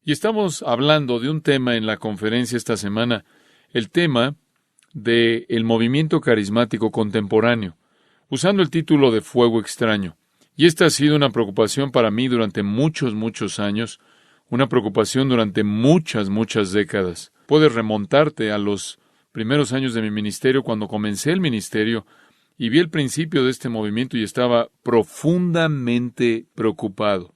Y estamos hablando de un tema en la conferencia esta semana, el tema del movimiento carismático contemporáneo, usando el título de Fuego Extraño. Y esta ha sido una preocupación para mí durante muchos años, una preocupación durante muchas décadas. Puedes remontarte a los primeros años de mi ministerio, cuando comencé el ministerio, y vi el principio de este movimiento y estaba profundamente preocupado.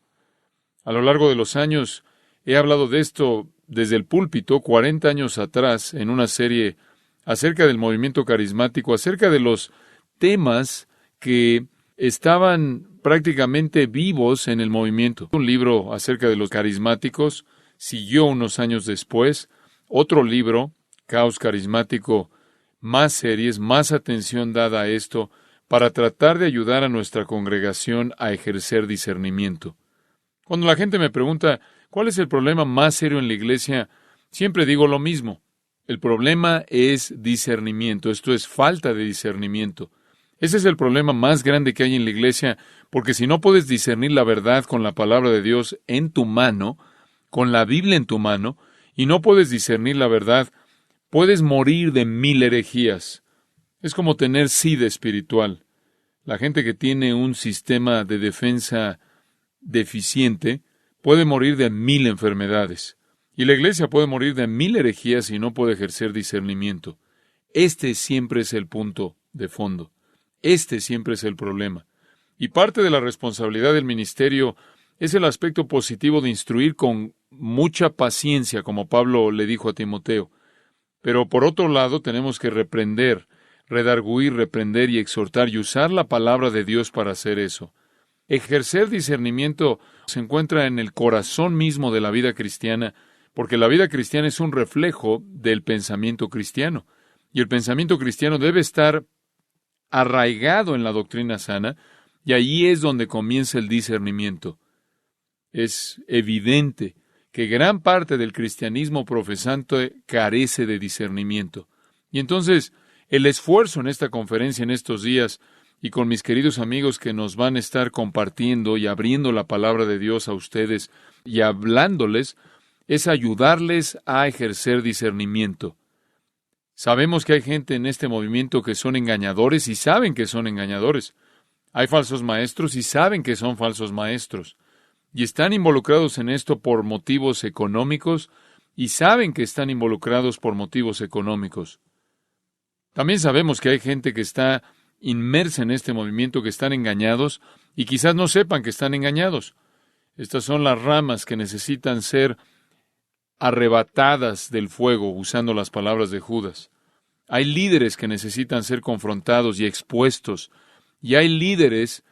A lo largo de los años, he hablado de esto desde el púlpito 40 años atrás en una serie acerca del movimiento carismático, acerca de los temas que estaban prácticamente vivos en el movimiento. Un libro acerca de los carismáticos siguió unos años después, otro libro, Caos Carismático, más series, más atención dada a esto, para tratar de ayudar a nuestra congregación a ejercer discernimiento. Cuando la gente me pregunta, ¿cuál es el problema más serio en la iglesia? Siempre digo lo mismo. El problema es discernimiento, esto es falta de discernimiento. Ese es el problema más grande que hay en la iglesia, porque si no puedes discernir la verdad con la palabra de Dios en tu mano, con la Biblia en tu mano, y no puedes discernir la verdad, puedes morir de 1000 herejías. Es como tener sida espiritual. La gente que tiene un sistema de defensa deficiente puede morir de 1000 enfermedades. Y la iglesia puede morir de 1000 herejías si no puede ejercer discernimiento. Este siempre es el punto de fondo. Este siempre es el problema. Y parte de la responsabilidad del ministerio es el aspecto positivo de instruir con mucha paciencia, como Pablo le dijo a Timoteo. Pero por otro lado tenemos que reprender, redarguir, reprender y exhortar y usar la palabra de Dios para hacer eso. Ejercer discernimiento se encuentra en el corazón mismo de la vida cristiana, porque la vida cristiana es un reflejo del pensamiento cristiano. Y el pensamiento cristiano debe estar arraigado en la doctrina sana, y allí es donde comienza el discernimiento. Es evidente que gran parte del cristianismo profesante carece de discernimiento. Y entonces, el esfuerzo en esta conferencia en estos días, y con mis queridos amigos que nos van a estar compartiendo y abriendo la palabra de Dios a ustedes y hablándoles, es ayudarles a ejercer discernimiento. Sabemos que hay gente en este movimiento que son engañadores y saben que son engañadores. Hay falsos maestros y saben que son falsos maestros. Y están involucrados en esto por motivos económicos y saben que están involucrados por motivos económicos. También sabemos que hay gente que está inmersa en este movimiento, que están engañados y quizás no sepan que están engañados. Estas son las ramas que necesitan ser arrebatadas del fuego, usando las palabras de Judas. Hay líderes que necesitan ser confrontados y expuestos, y hay líderes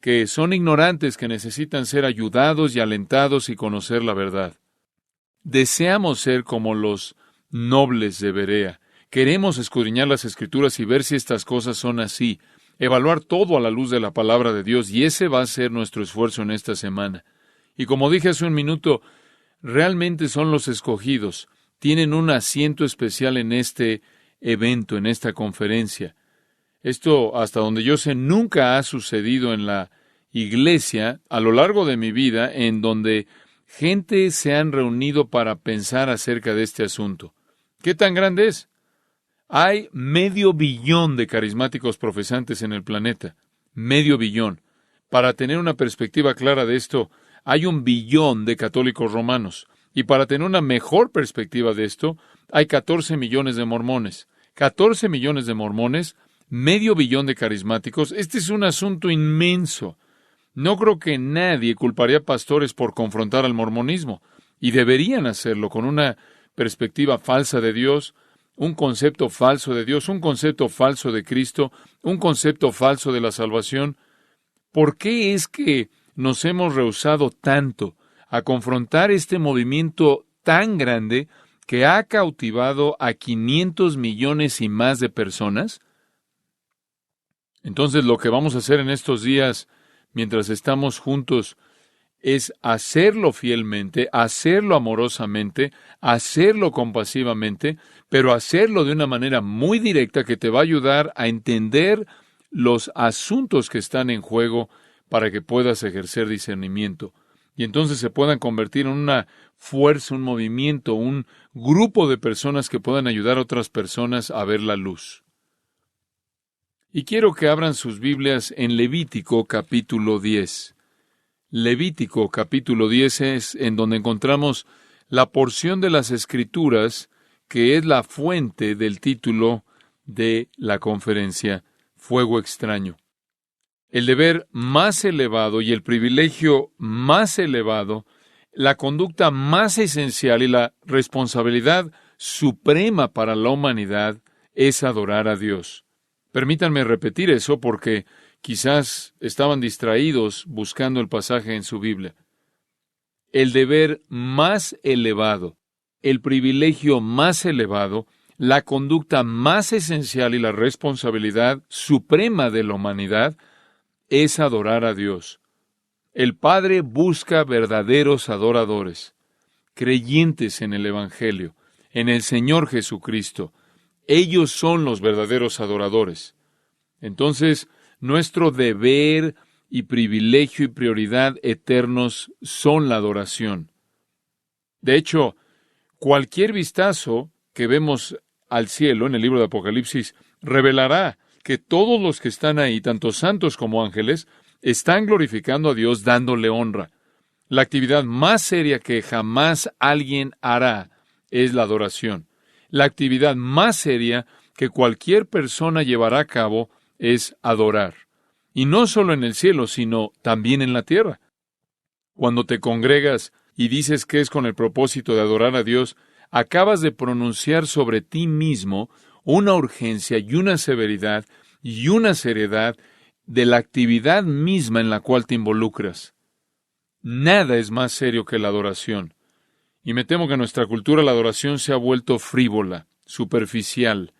que son ignorantes, que necesitan ser ayudados y alentados y conocer la verdad. Deseamos ser como los nobles de Berea. Queremos escudriñar las Escrituras y ver si estas cosas son así, evaluar todo a la luz de la palabra de Dios, y ese va a ser nuestro esfuerzo en esta semana. Y como dije hace un minuto, realmente son los escogidos, tienen un asiento especial en este evento, en esta conferencia. Esto, hasta donde yo sé, nunca ha sucedido en la iglesia a lo largo de mi vida, en donde gente se han reunido para pensar acerca de este asunto. ¿Qué tan grande es? Hay 500 millones de carismáticos profesantes en el planeta. 500 millones. Para tener una perspectiva clara de esto, hay 1 billón de católicos romanos. Y para tener una mejor perspectiva de esto, hay 14 millones de mormones. 14 millones de mormones, 500 millones de carismáticos. Este es un asunto inmenso. No creo que nadie culparía a pastores por confrontar al mormonismo. Y deberían hacerlo con una perspectiva falsa de Dios, un concepto falso de Dios, un concepto falso de Cristo, un concepto falso de la salvación. ¿Por qué es que nos hemos rehusado tanto a confrontar este movimiento tan grande que ha cautivado a 500 millones y más de personas? Entonces, lo que vamos a hacer en estos días, mientras estamos juntos, es hacerlo fielmente, hacerlo amorosamente, hacerlo compasivamente, pero hacerlo de una manera muy directa que te va a ayudar a entender los asuntos que están en juego para que puedas ejercer discernimiento. y entonces se puedan convertir en una fuerza, un movimiento, un grupo de personas que puedan ayudar a otras personas a ver la luz. Y quiero que abran sus Biblias en Levítico capítulo 10. Levítico capítulo 10 es en donde encontramos la porción de las Escrituras que es la fuente del título de la conferencia, Fuego Extraño. El deber más elevado y el privilegio más elevado, la conducta más esencial y la responsabilidad suprema para la humanidad es adorar a Dios. Permítanme repetir eso porque quizás estaban distraídos buscando el pasaje en su Biblia. El deber más elevado, el privilegio más elevado, la conducta más esencial y la responsabilidad suprema de la humanidad es adorar a Dios. El Padre busca verdaderos adoradores, creyentes en el Evangelio, en el Señor Jesucristo. Ellos son los verdaderos adoradores. Entonces, nuestro deber y privilegio y prioridad eternos son la adoración. De hecho, cualquier vistazo que vemos al cielo en el libro de Apocalipsis revelará que todos los que están ahí, tanto santos como ángeles, están glorificando a Dios dándole honra. La actividad más seria que jamás alguien hará es la adoración. La actividad más seria que cualquier persona llevará a cabo es adorar. Y no solo en el cielo, sino también en la tierra. Cuando te congregas y dices que es con el propósito de adorar a Dios, acabas de pronunciar sobre ti mismo una urgencia y una severidad y una seriedad de la actividad misma en la cual te involucras. Nada es más serio que la adoración. Y me temo que en nuestra cultura la adoración se ha vuelto frívola, superficial,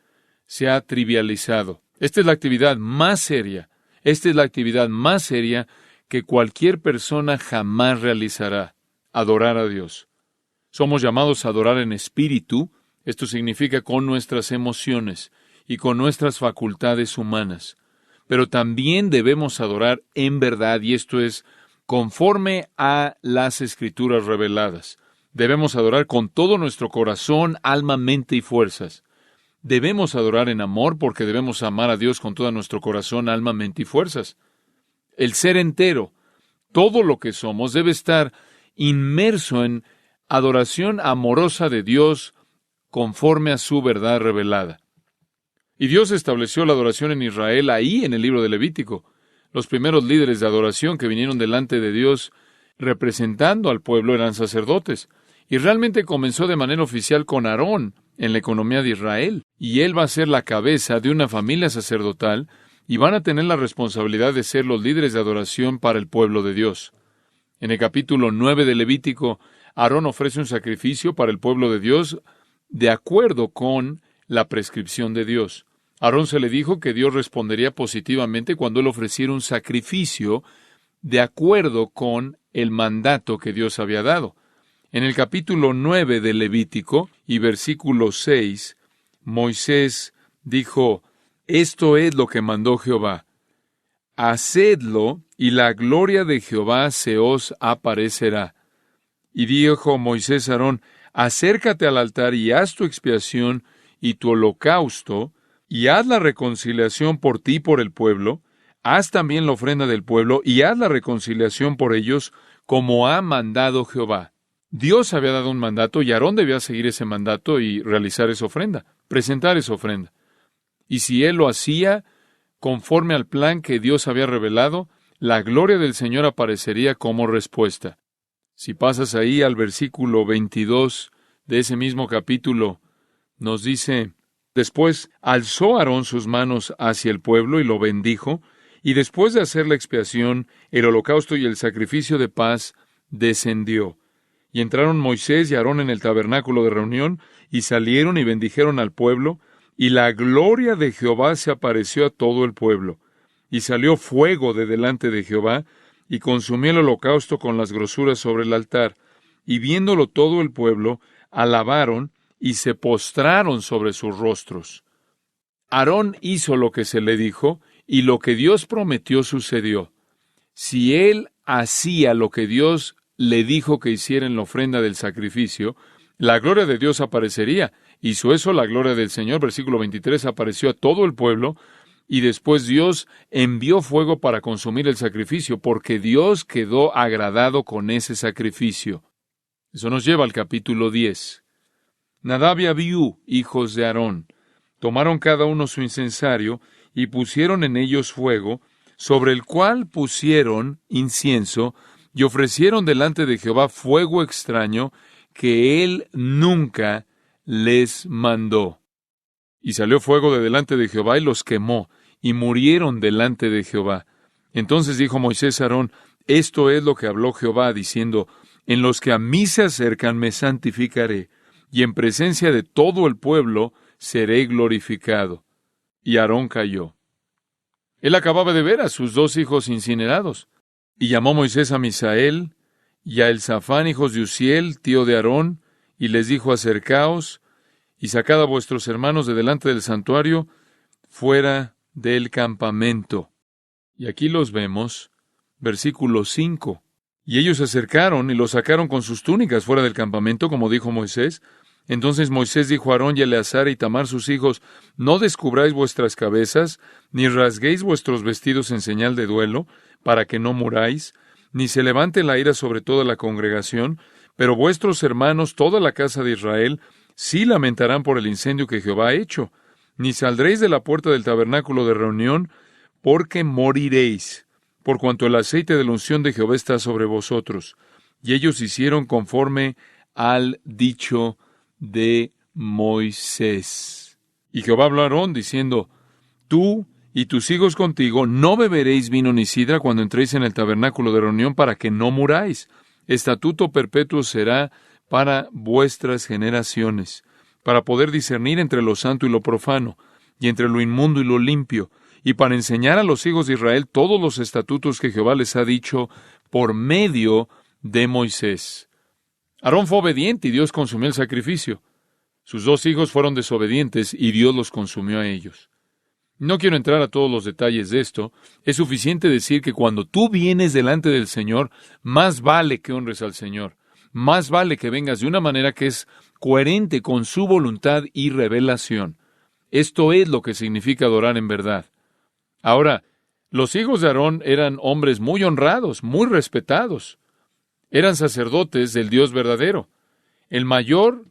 se ha trivializado. Esta es la actividad más seria. Esta es la actividad más seria que cualquier persona jamás realizará, adorar a Dios. Somos llamados a adorar en espíritu, esto significa con nuestras emociones y con nuestras facultades humanas. Pero también debemos adorar en verdad, y esto es conforme a las Escrituras reveladas. Debemos adorar con todo nuestro corazón, alma, mente y fuerzas. Debemos adorar en amor porque debemos amar a Dios con todo nuestro corazón, alma, mente y fuerzas. El ser entero, todo lo que somos, debe estar inmerso en adoración amorosa de Dios conforme a su verdad revelada. Y Dios estableció la adoración en Israel ahí en el libro de Levítico. Los primeros líderes de adoración que vinieron delante de Dios representando al pueblo eran sacerdotes. Y realmente comenzó de manera oficial con Aarón en la economía de Israel. Y él va a ser la cabeza de una familia sacerdotal y van a tener la responsabilidad de ser los líderes de adoración para el pueblo de Dios. En el capítulo 9 de Levítico, Aarón ofrece un sacrificio para el pueblo de Dios de acuerdo con la prescripción de Dios. A Aarón se le dijo que Dios respondería positivamente cuando él ofreciera un sacrificio de acuerdo con el mandato que Dios había dado. En el capítulo 9 de Levítico y versículo 6, Moisés dijo, esto es lo que mandó Jehová. Hacedlo, y la gloria de Jehová se os aparecerá. Y dijo Moisés a Aarón, acércate al altar y haz tu expiación y tu holocausto, y haz la reconciliación por ti y por el pueblo, haz también la ofrenda del pueblo, y haz la reconciliación por ellos, como ha mandado Jehová. Dios había dado un mandato, y Aarón debía seguir ese mandato y realizar esa ofrenda, presentar esa ofrenda. Y si él lo hacía conforme al plan que Dios había revelado, la gloria del Señor aparecería como respuesta. Si pasas ahí al versículo 22 de ese mismo capítulo, nos dice, después alzó Aarón sus manos hacia el pueblo y lo bendijo, y después de hacer la expiación, el holocausto y el sacrificio de paz, descendió. Y entraron Moisés y Aarón en el tabernáculo de reunión, y salieron y bendijeron al pueblo, y la gloria de Jehová se apareció a todo el pueblo. Y salió fuego de delante de Jehová, y consumió el holocausto con las grosuras sobre el altar. Y viéndolo todo el pueblo, alabaron y se postraron sobre sus rostros. Aarón hizo lo que se le dijo, y lo que Dios prometió sucedió. Si él hacía lo que Dios le dijo que hiciera en la ofrenda del sacrificio, la gloria de Dios aparecería. Hizo eso, la gloria del Señor, versículo 23, apareció a todo el pueblo, y después Dios envió fuego para consumir el sacrificio, porque Dios quedó agradado con ese sacrificio. Eso nos lleva al capítulo 10. Nadab y Abiú, hijos de Aarón, tomaron cada uno su incensario y pusieron en ellos fuego, sobre el cual pusieron incienso, y ofrecieron delante de Jehová fuego extraño que él nunca les mandó. Y salió fuego de delante de Jehová y los quemó, y murieron delante de Jehová. Entonces dijo Moisés a Aarón, esto es lo que habló Jehová, diciendo, en los que a mí se acercan me santificaré, y en presencia de todo el pueblo seré glorificado. Y Aarón cayó. Él acababa de ver a sus 2 hijos incinerados. Y llamó Moisés a Misael y a Elzafán, hijos de Uziel, tío de Aarón, y les dijo, acercaos, y sacad a vuestros hermanos de delante del santuario, fuera del campamento. Y aquí los vemos, versículo 5. Y ellos se acercaron y los sacaron con sus túnicas fuera del campamento, como dijo Moisés. Entonces Moisés dijo a Aarón y a Eleazar y Tamar sus hijos, no descubráis vuestras cabezas, ni rasguéis vuestros vestidos en señal de duelo, para que no muráis, ni se levante la ira sobre toda la congregación, pero vuestros hermanos, toda la casa de Israel, sí lamentarán por el incendio que Jehová ha hecho, ni saldréis de la puerta del tabernáculo de reunión, porque moriréis, por cuanto el aceite de la unción de Jehová está sobre vosotros. Y ellos hicieron conforme al dicho de Moisés. Y Jehová habló a Aarón, diciendo, tú y tus hijos contigo no beberéis vino ni sidra cuando entréis en el tabernáculo de reunión, para que no muráis. Estatuto perpetuo será para vuestras generaciones, para poder discernir entre lo santo y lo profano, y entre lo inmundo y lo limpio, y para enseñar a los hijos de Israel todos los estatutos que Jehová les ha dicho por medio de Moisés. Aarón fue obediente y Dios consumió el sacrificio. Sus 2 hijos fueron desobedientes y Dios los consumió a ellos. No quiero entrar a todos los detalles de esto. Es suficiente decir que cuando tú vienes delante del Señor, más vale que honres al Señor. Más vale que vengas de una manera que es coherente con su voluntad y revelación. Esto es lo que significa adorar en verdad. Ahora, los hijos de Aarón eran hombres muy honrados, muy respetados. Eran sacerdotes del Dios verdadero. El mayor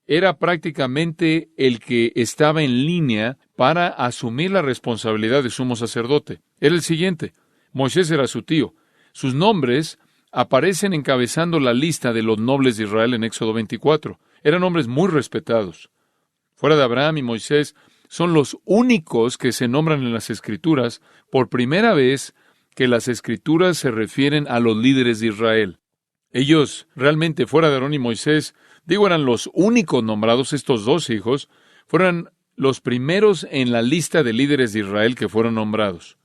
era prácticamente el que estaba en línea para asumir la responsabilidad de sumo sacerdote. Era el siguiente. Moisés era su tío. Sus nombres aparecen encabezando la lista de los nobles de Israel en Éxodo 24. Eran hombres muy respetados. Fuera de Abraham y Moisés, son los únicos que se nombran en las Escrituras por primera vez que las Escrituras se refieren a los líderes de Israel. Ellos, realmente, fuera de Aarón y Moisés, eran los únicos nombrados, estos 2 hijos, fueron los primeros en la lista de líderes de Israel que fueron nombrados.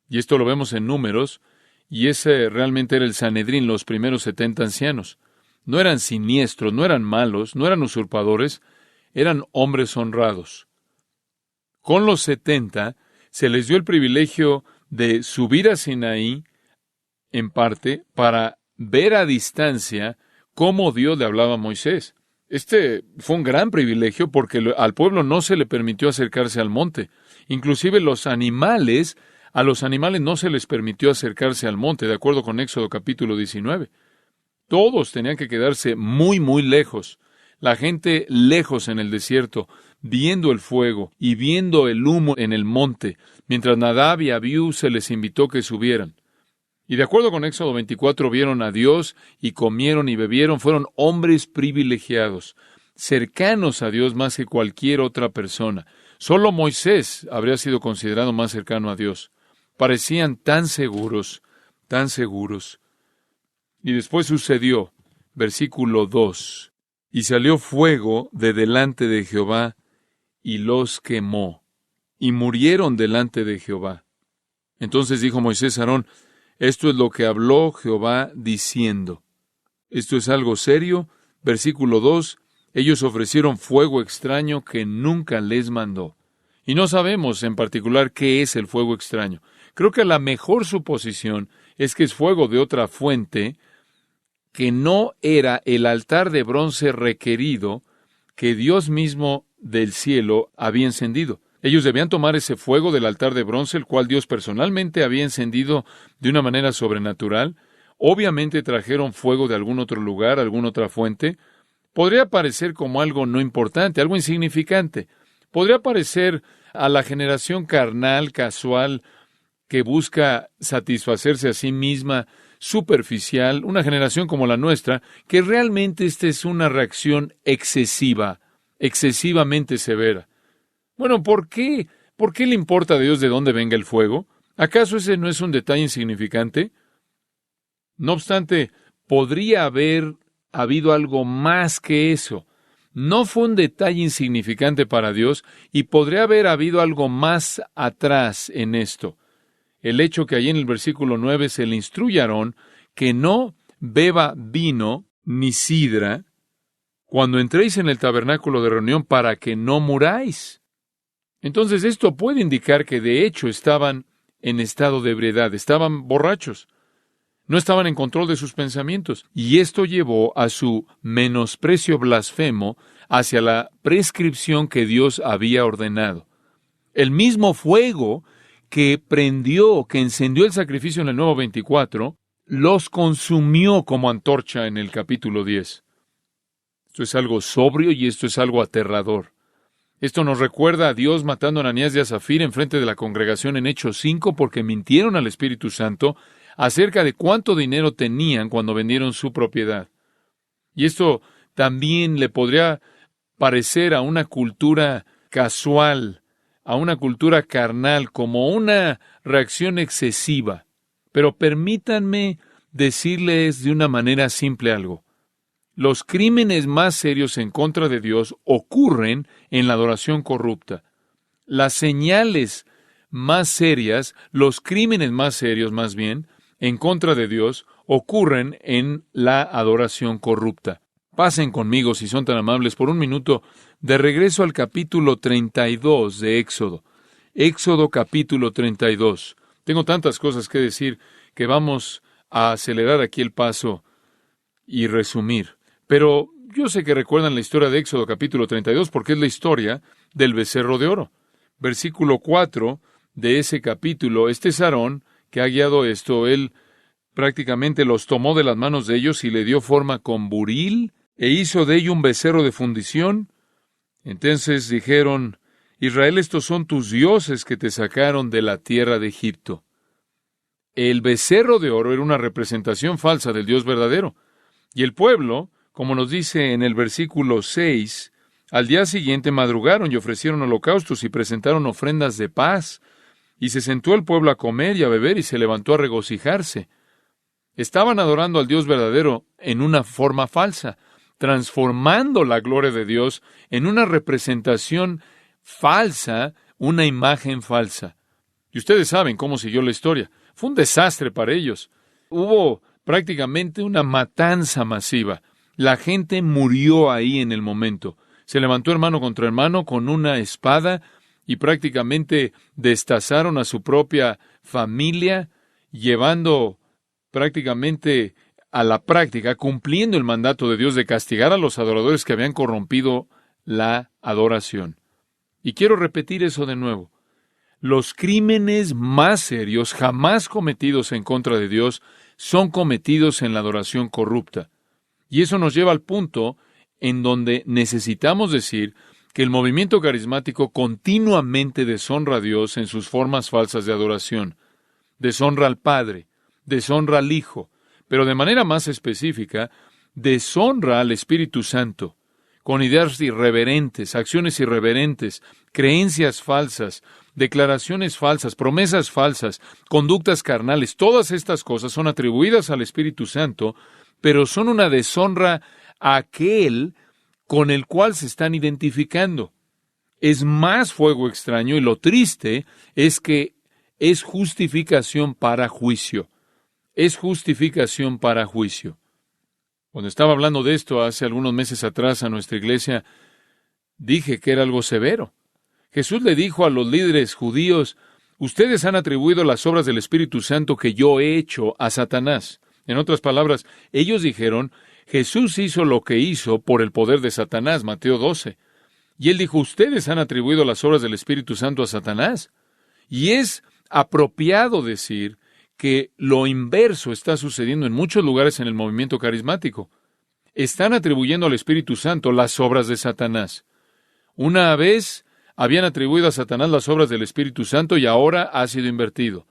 Y esto lo vemos en Números, y ese realmente era el Sanedrín, los primeros 70 ancianos. No eran siniestros, no eran malos, no eran usurpadores, eran hombres honrados. Con los 70 se les dio el privilegio de subir a Sinaí, en parte, para ver a distancia cómo Dios le hablaba a Moisés. Este fue un gran privilegio porque al pueblo no se le permitió acercarse al monte. Inclusive a los animales no se les permitió acercarse al monte, de acuerdo con Éxodo capítulo 19. Todos tenían que quedarse muy, muy lejos. La gente lejos en el desierto, viendo el fuego y viendo el humo en el monte, mientras Nadab y Abiú se les invitó que subieran. Y de acuerdo con Éxodo 24, vieron a Dios y comieron y bebieron. Fueron hombres privilegiados, cercanos a Dios más que cualquier otra persona. Solo Moisés habría sido considerado más cercano a Dios. Parecían tan seguros, tan seguros. Y después sucedió, versículo 2, y salió fuego de delante de Jehová y los quemó, y murieron delante de Jehová. Entonces dijo Moisés a Aarón, esto es lo que habló Jehová diciendo. Esto es algo serio. Versículo 2, ellos ofrecieron fuego extraño que nunca les mandó. Y no sabemos en particular qué es el fuego extraño. Creo que la mejor suposición es que es fuego de otra fuente que no era el altar de bronce requerido que Dios mismo del cielo había encendido. Ellos debían tomar ese fuego del altar de bronce, el cual Dios personalmente había encendido de una manera sobrenatural. Obviamente trajeron fuego de algún otro lugar, alguna otra fuente. Podría parecer como algo no importante, algo insignificante. Podría parecer a la generación carnal, casual, que busca satisfacerse a sí misma, superficial, una generación como la nuestra, que realmente esta es una reacción excesiva, excesivamente severa. Bueno, ¿por qué? ¿Por qué le importa a Dios de dónde venga el fuego? ¿Acaso ese no es un detalle insignificante? No obstante, podría haber habido algo más que eso. No fue un detalle insignificante para Dios y podría haber habido algo más atrás en esto. El hecho que allí en el versículo 9 se le instruye a Aarón que no beba vino ni sidra cuando entréis en el tabernáculo de reunión para que no muráis. Entonces esto puede indicar que de hecho estaban en estado de ebriedad, estaban borrachos, no estaban en control de sus pensamientos, y esto llevó a su menosprecio blasfemo hacia la prescripción que Dios había ordenado. El mismo fuego que prendió, que encendió el sacrificio en el Nuevo 24, los consumió como antorcha en el capítulo 10. Esto es algo sobrio y esto es algo aterrador. Esto nos recuerda a Dios matando a Ananías y a Zafira en frente de la congregación en Hechos 5 porque mintieron al Espíritu Santo acerca de cuánto dinero tenían cuando vendieron su propiedad. Y esto también le podría parecer a una cultura casual, a una cultura carnal, como una reacción excesiva. Pero permítanme decirles de una manera simple algo. Los crímenes más serios en contra de Dios ocurren en la adoración corrupta. Las señales más serias, los crímenes más serios más bien, en contra de Dios, ocurren en la adoración corrupta. Pasen conmigo, si son tan amables, por un minuto, de regreso al capítulo 32 de Éxodo. Éxodo capítulo 32. Tengo tantas cosas que decir que vamos a acelerar aquí el paso y resumir. Pero yo sé que recuerdan la historia de Éxodo capítulo 32 porque es la historia del becerro de oro. Versículo 4 de ese capítulo, este es Aarón que ha guiado esto. Él prácticamente los tomó de las manos de ellos y le dio forma con buril e hizo de ello un becerro de fundición. Entonces dijeron, Israel, estos son tus dioses que te sacaron de la tierra de Egipto. El becerro de oro era una representación falsa del Dios verdadero. Y el pueblo, como nos dice en el versículo 6, al día siguiente madrugaron y ofrecieron holocaustos y presentaron ofrendas de paz. Y se sentó el pueblo a comer y a beber y se levantó a regocijarse. Estaban adorando al Dios verdadero en una forma falsa, transformando la gloria de Dios en una representación falsa, una imagen falsa. Y ustedes saben cómo siguió la historia. Fue un desastre para ellos. Hubo prácticamente una matanza masiva. La gente murió ahí en el momento. Se levantó hermano contra hermano con una espada y prácticamente destazaron a su propia familia, llevando prácticamente a la práctica, cumpliendo el mandato de Dios de castigar a los adoradores que habían corrompido la adoración. Y quiero repetir eso de nuevo. Los crímenes más serios jamás cometidos en contra de Dios son cometidos en la adoración corrupta. Y eso nos lleva al punto en donde necesitamos decir que el movimiento carismático continuamente deshonra a Dios en sus formas falsas de adoración. Deshonra al Padre, deshonra al Hijo, pero de manera más específica, deshonra al Espíritu Santo, con ideas irreverentes, acciones irreverentes, creencias falsas, declaraciones falsas, promesas falsas, conductas carnales. Todas estas cosas son atribuidas al Espíritu Santo, pero son una deshonra a aquel con el cual se están identificando. Es más fuego extraño y lo triste es que es justificación para juicio. Es justificación para juicio. Cuando estaba hablando de esto hace algunos meses atrás a nuestra iglesia, dije que era algo severo. Jesús le dijo a los líderes judíos, ustedes han atribuido las obras del Espíritu Santo que yo he hecho a Satanás. En otras palabras, ellos dijeron, Jesús hizo lo que hizo por el poder de Satanás, Mateo 12. Y él dijo, ustedes han atribuido las obras del Espíritu Santo a Satanás. Y es apropiado decir que lo inverso está sucediendo en muchos lugares en el movimiento carismático. Están atribuyendo al Espíritu Santo las obras de Satanás. Una vez habían atribuido a Satanás las obras del Espíritu Santo y ahora ha sido invertido.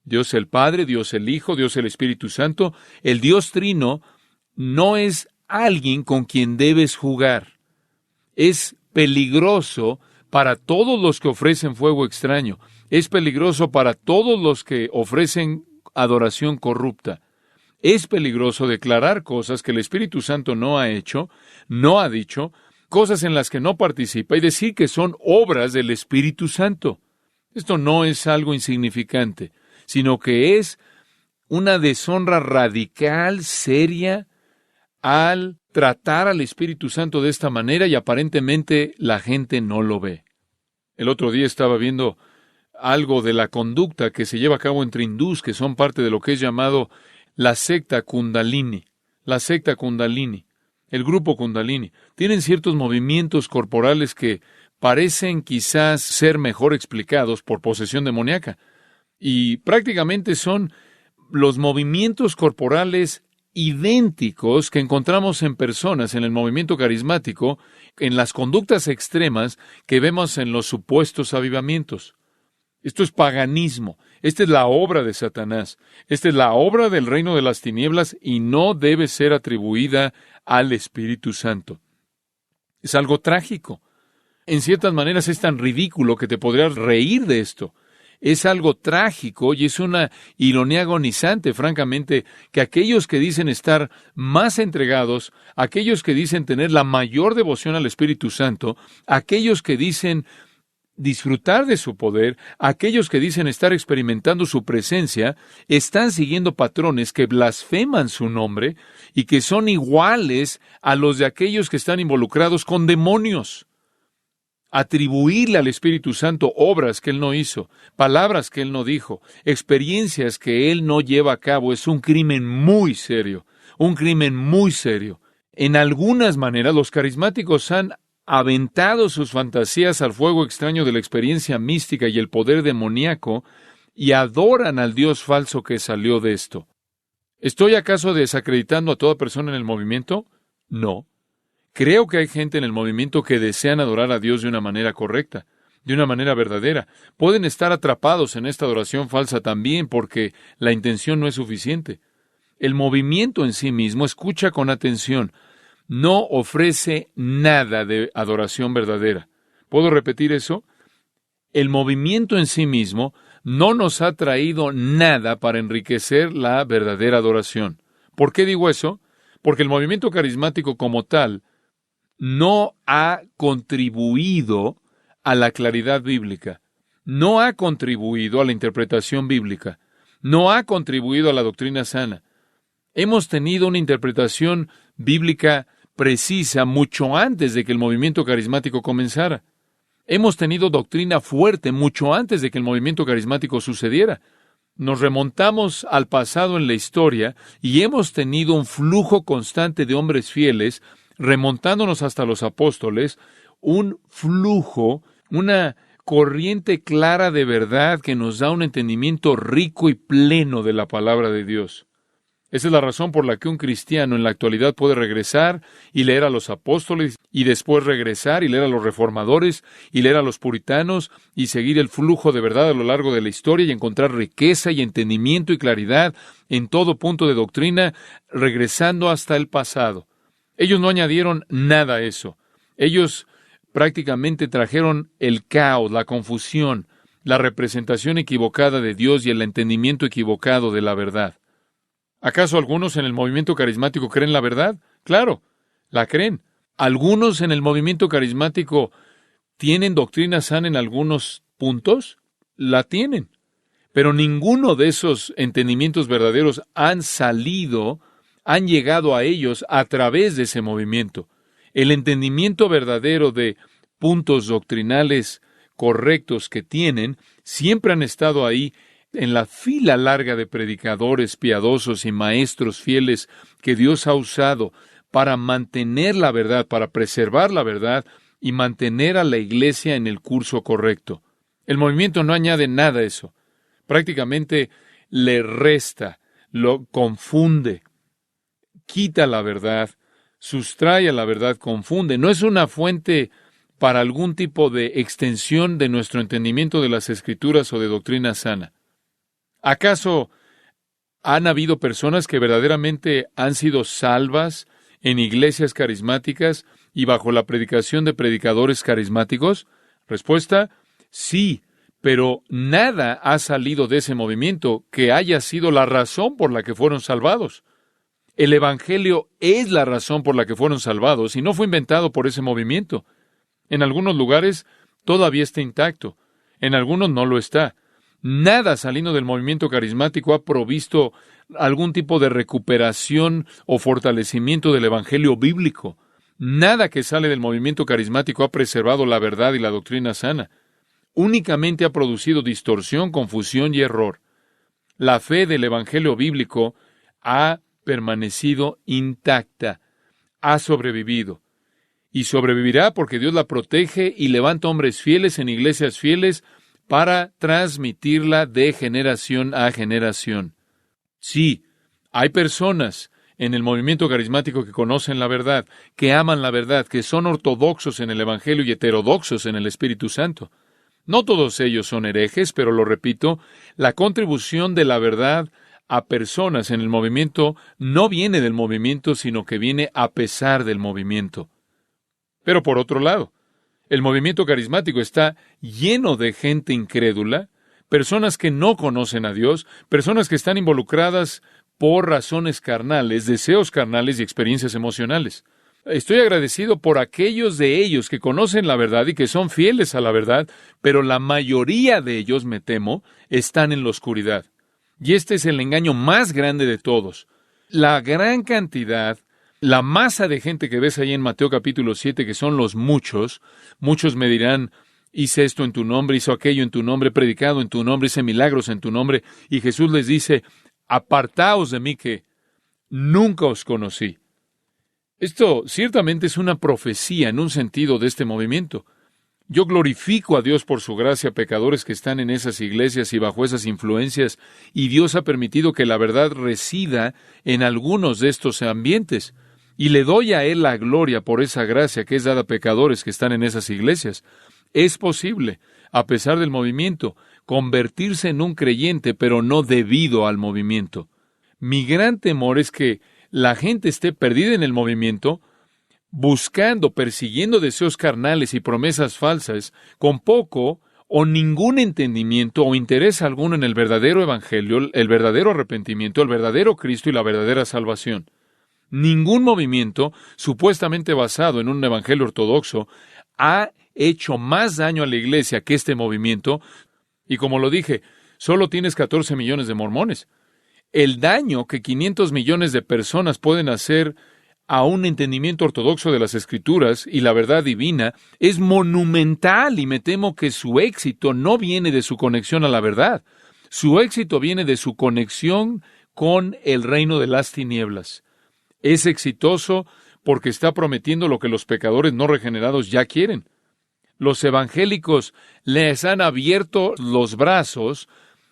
Dios el Padre, Dios el Hijo, Dios el Espíritu Santo, el Dios Trino no es alguien con quien debes jugar. Es peligroso para todos los que ofrecen fuego extraño. Es peligroso para todos los que ofrecen adoración corrupta. Es peligroso declarar cosas que el Espíritu Santo no ha hecho, no ha dicho, cosas en las que no participa y decir que son obras del Espíritu Santo. Esto no es algo insignificante, sino que es una deshonra radical, seria, al tratar al Espíritu Santo de esta manera y aparentemente la gente no lo ve. El otro día estaba viendo algo de la conducta que se lleva a cabo entre hindús que son parte de lo que es llamado la secta Kundalini. La secta Kundalini, el grupo Kundalini, tienen ciertos movimientos corporales que parecen quizás ser mejor explicados por posesión demoníaca. Y prácticamente son los movimientos corporales idénticos que encontramos en personas en el movimiento carismático, en las conductas extremas que vemos en los supuestos avivamientos. Esto es paganismo. Esta es la obra de Satanás. Esta es la obra del reino de las tinieblas y no debe ser atribuida al Espíritu Santo. Es algo trágico. En ciertas maneras es tan ridículo que te podrías reír de esto. Es algo trágico y es una ironía agonizante, francamente, que aquellos que dicen estar más entregados, aquellos que dicen tener la mayor devoción al Espíritu Santo, aquellos que dicen disfrutar de su poder, aquellos que dicen estar experimentando su presencia, están siguiendo patrones que blasfeman su nombre y que son iguales a los de aquellos que están involucrados con demonios. Atribuirle al Espíritu Santo obras que Él no hizo, palabras que Él no dijo, experiencias que Él no lleva a cabo, es un crimen muy serio, un crimen muy serio. En algunas maneras, los carismáticos han aventado sus fantasías al fuego extraño de la experiencia mística y el poder demoníaco y adoran al Dios falso que salió de esto. ¿Estoy acaso desacreditando a toda persona en el movimiento? No. Creo que hay gente en el movimiento que desean adorar a Dios de una manera correcta, de una manera verdadera. Pueden estar atrapados en esta adoración falsa también porque la intención no es suficiente. El movimiento en sí mismo, escucha con atención, no ofrece nada de adoración verdadera. ¿Puedo repetir eso? El movimiento en sí mismo no nos ha traído nada para enriquecer la verdadera adoración. ¿Por qué digo eso? Porque el movimiento carismático como tal no ha contribuido a la claridad bíblica, no ha contribuido a la interpretación bíblica, no ha contribuido a la doctrina sana. Hemos tenido una interpretación bíblica precisa mucho antes de que el movimiento carismático comenzara. Hemos tenido doctrina fuerte mucho antes de que el movimiento carismático sucediera. Nos remontamos al pasado en la historia y hemos tenido un flujo constante de hombres fieles, remontándonos hasta los apóstoles, un flujo, una corriente clara de verdad que nos da un entendimiento rico y pleno de la palabra de Dios. Esa es la razón por la que un cristiano en la actualidad puede regresar y leer a los apóstoles y después regresar y leer a los reformadores y leer a los puritanos y seguir el flujo de verdad a lo largo de la historia y encontrar riqueza y entendimiento y claridad en todo punto de doctrina, regresando hasta el pasado. Ellos no añadieron nada a eso. Ellos prácticamente trajeron el caos, la confusión, la representación equivocada de Dios y el entendimiento equivocado de la verdad. ¿Acaso algunos en el movimiento carismático creen la verdad? Claro, la creen. ¿Algunos en el movimiento carismático tienen doctrina sana en algunos puntos? La tienen. Pero ninguno de esos entendimientos verdaderos han llegado a ellos a través de ese movimiento. El entendimiento verdadero de puntos doctrinales correctos que tienen siempre han estado ahí en la fila larga de predicadores piadosos y maestros fieles que Dios ha usado para mantener la verdad, para preservar la verdad y mantener a la iglesia en el curso correcto. El movimiento no añade nada a eso. Prácticamente le resta, lo confunde, quita la verdad, sustrae a la verdad, confunde. No es una fuente para algún tipo de extensión de nuestro entendimiento de las Escrituras o de doctrina sana. ¿Acaso han habido personas que verdaderamente han sido salvas en iglesias carismáticas y bajo la predicación de predicadores carismáticos? Respuesta, sí, pero nada ha salido de ese movimiento que haya sido la razón por la que fueron salvados. El Evangelio es la razón por la que fueron salvados y no fue inventado por ese movimiento. En algunos lugares todavía está intacto, en algunos no lo está. Nada saliendo del movimiento carismático ha provisto algún tipo de recuperación o fortalecimiento del Evangelio bíblico. Nada que sale del movimiento carismático ha preservado la verdad y la doctrina sana. Únicamente ha producido distorsión, confusión y error. La fe del Evangelio bíblico ha permanecido intacta, ha sobrevivido. Y sobrevivirá porque Dios la protege y levanta hombres fieles en iglesias fieles para transmitirla de generación a generación. Sí, hay personas en el movimiento carismático que conocen la verdad, que aman la verdad, que son ortodoxos en el Evangelio y heterodoxos en el Espíritu Santo. No todos ellos son herejes, pero lo repito, la contribución de la verdad a personas en el movimiento no viene del movimiento, sino que viene a pesar del movimiento. Pero por otro lado, el movimiento carismático está lleno de gente incrédula, personas que no conocen a Dios, personas que están involucradas por razones carnales, deseos carnales y experiencias emocionales. Estoy agradecido por aquellos de ellos que conocen la verdad y que son fieles a la verdad, pero la mayoría de ellos, me temo, están en la oscuridad. Y este es el engaño más grande de todos. La gran cantidad, la masa de gente que ves ahí en Mateo capítulo 7, que son los muchos me dirán, hice esto en tu nombre, hizo aquello en tu nombre, predicado en tu nombre, hice milagros en tu nombre, y Jesús les dice, apartaos de mí que nunca os conocí. Esto ciertamente es una profecía en un sentido de este movimiento. Yo glorifico a Dios por su gracia a pecadores que están en esas iglesias y bajo esas influencias, y Dios ha permitido que la verdad resida en algunos de estos ambientes. Y le doy a Él la gloria por esa gracia que es dada a pecadores que están en esas iglesias. Es posible, a pesar del movimiento, convertirse en un creyente, pero no debido al movimiento. Mi gran temor es que la gente esté perdida en el movimiento, buscando, persiguiendo deseos carnales y promesas falsas, con poco o ningún entendimiento o interés alguno en el verdadero evangelio, el verdadero arrepentimiento, el verdadero Cristo y la verdadera salvación. Ningún movimiento, supuestamente basado en un evangelio ortodoxo, ha hecho más daño a la iglesia que este movimiento, y como lo dije, solo tienes 14 millones de mormones. El daño que 500 millones de personas pueden hacer a un entendimiento ortodoxo de las Escrituras y la verdad divina es monumental, y me temo que su éxito no viene de su conexión a la verdad. Su éxito viene de su conexión con el reino de las tinieblas. Es exitoso porque está prometiendo lo que los pecadores no regenerados ya quieren. Los evangélicos les han abierto los brazos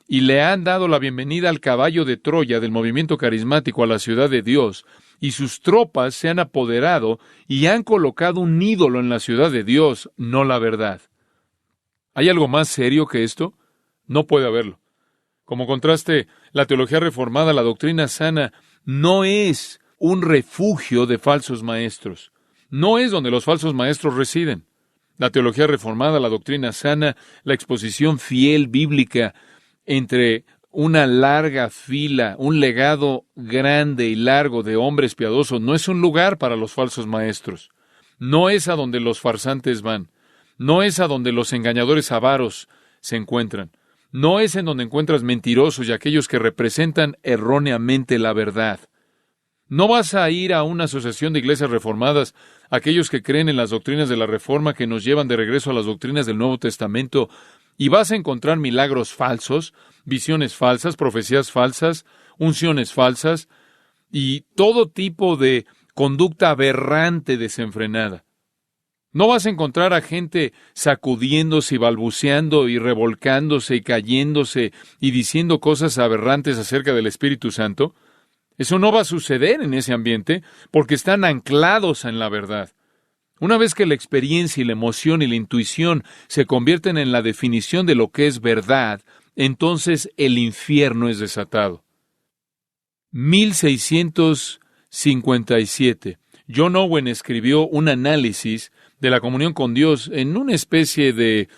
y le han dado la bienvenida al caballo de Troya del movimiento carismático a la ciudad de Dios, y sus tropas se han apoderado y han colocado un ídolo en la ciudad de Dios, no la verdad. ¿Hay algo más serio que esto? No puede haberlo. Como contraste, la teología reformada, la doctrina sana, no es un refugio de falsos maestros. No es donde los falsos maestros residen. La teología reformada, la doctrina sana, la exposición fiel bíblica entre una larga fila, un legado grande y largo de hombres piadosos, no es un lugar para los falsos maestros. No es a donde los farsantes van. No es a donde los engañadores avaros se encuentran. No es en donde encuentras mentirosos y aquellos que representan erróneamente la verdad. No vas a ir a una asociación de iglesias reformadas, aquellos que creen en las doctrinas de la Reforma que nos llevan de regreso a las doctrinas del Nuevo Testamento, y vas a encontrar milagros falsos, visiones falsas, profecías falsas, unciones falsas y todo tipo de conducta aberrante desenfrenada. No vas a encontrar a gente sacudiéndose y balbuceando y revolcándose y cayéndose y diciendo cosas aberrantes acerca del Espíritu Santo. Eso no va a suceder en ese ambiente porque están anclados en la verdad. Una vez que la experiencia y la emoción y la intuición se convierten en la definición de lo que es verdad, entonces el infierno es desatado. 1657. John Owen escribió un análisis de la comunión con Dios en una especie de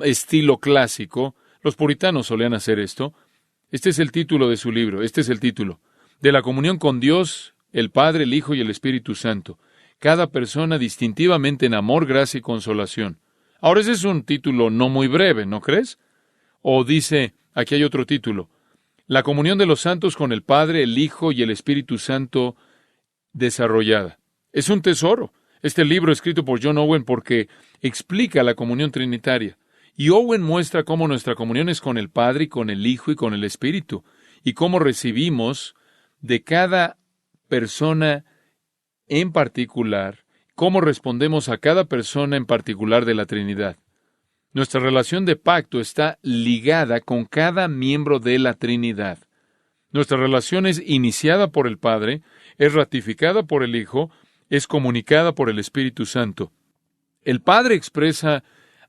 estilo clásico. Los puritanos solían hacer esto. Este es el título de su libro. Este es el título. De la comunión con Dios, el Padre, el Hijo y el Espíritu Santo. Cada persona distintivamente en amor, gracia y consolación. Ahora ese es un título no muy breve, ¿no crees? O dice, aquí hay otro título. La comunión de los santos con el Padre, el Hijo y el Espíritu Santo desarrollada. Es un tesoro. Este libro escrito por John Owen porque explica la comunión trinitaria. Y Owen muestra cómo nuestra comunión es con el Padre y con el Hijo y con el Espíritu. Y cómo recibimos de cada persona en particular, cómo respondemos a cada persona en particular de la Trinidad. Nuestra relación de pacto está ligada con cada miembro de la Trinidad. Nuestra relación es iniciada por el Padre, es ratificada por el Hijo, es comunicada por el Espíritu Santo. El Padre expresa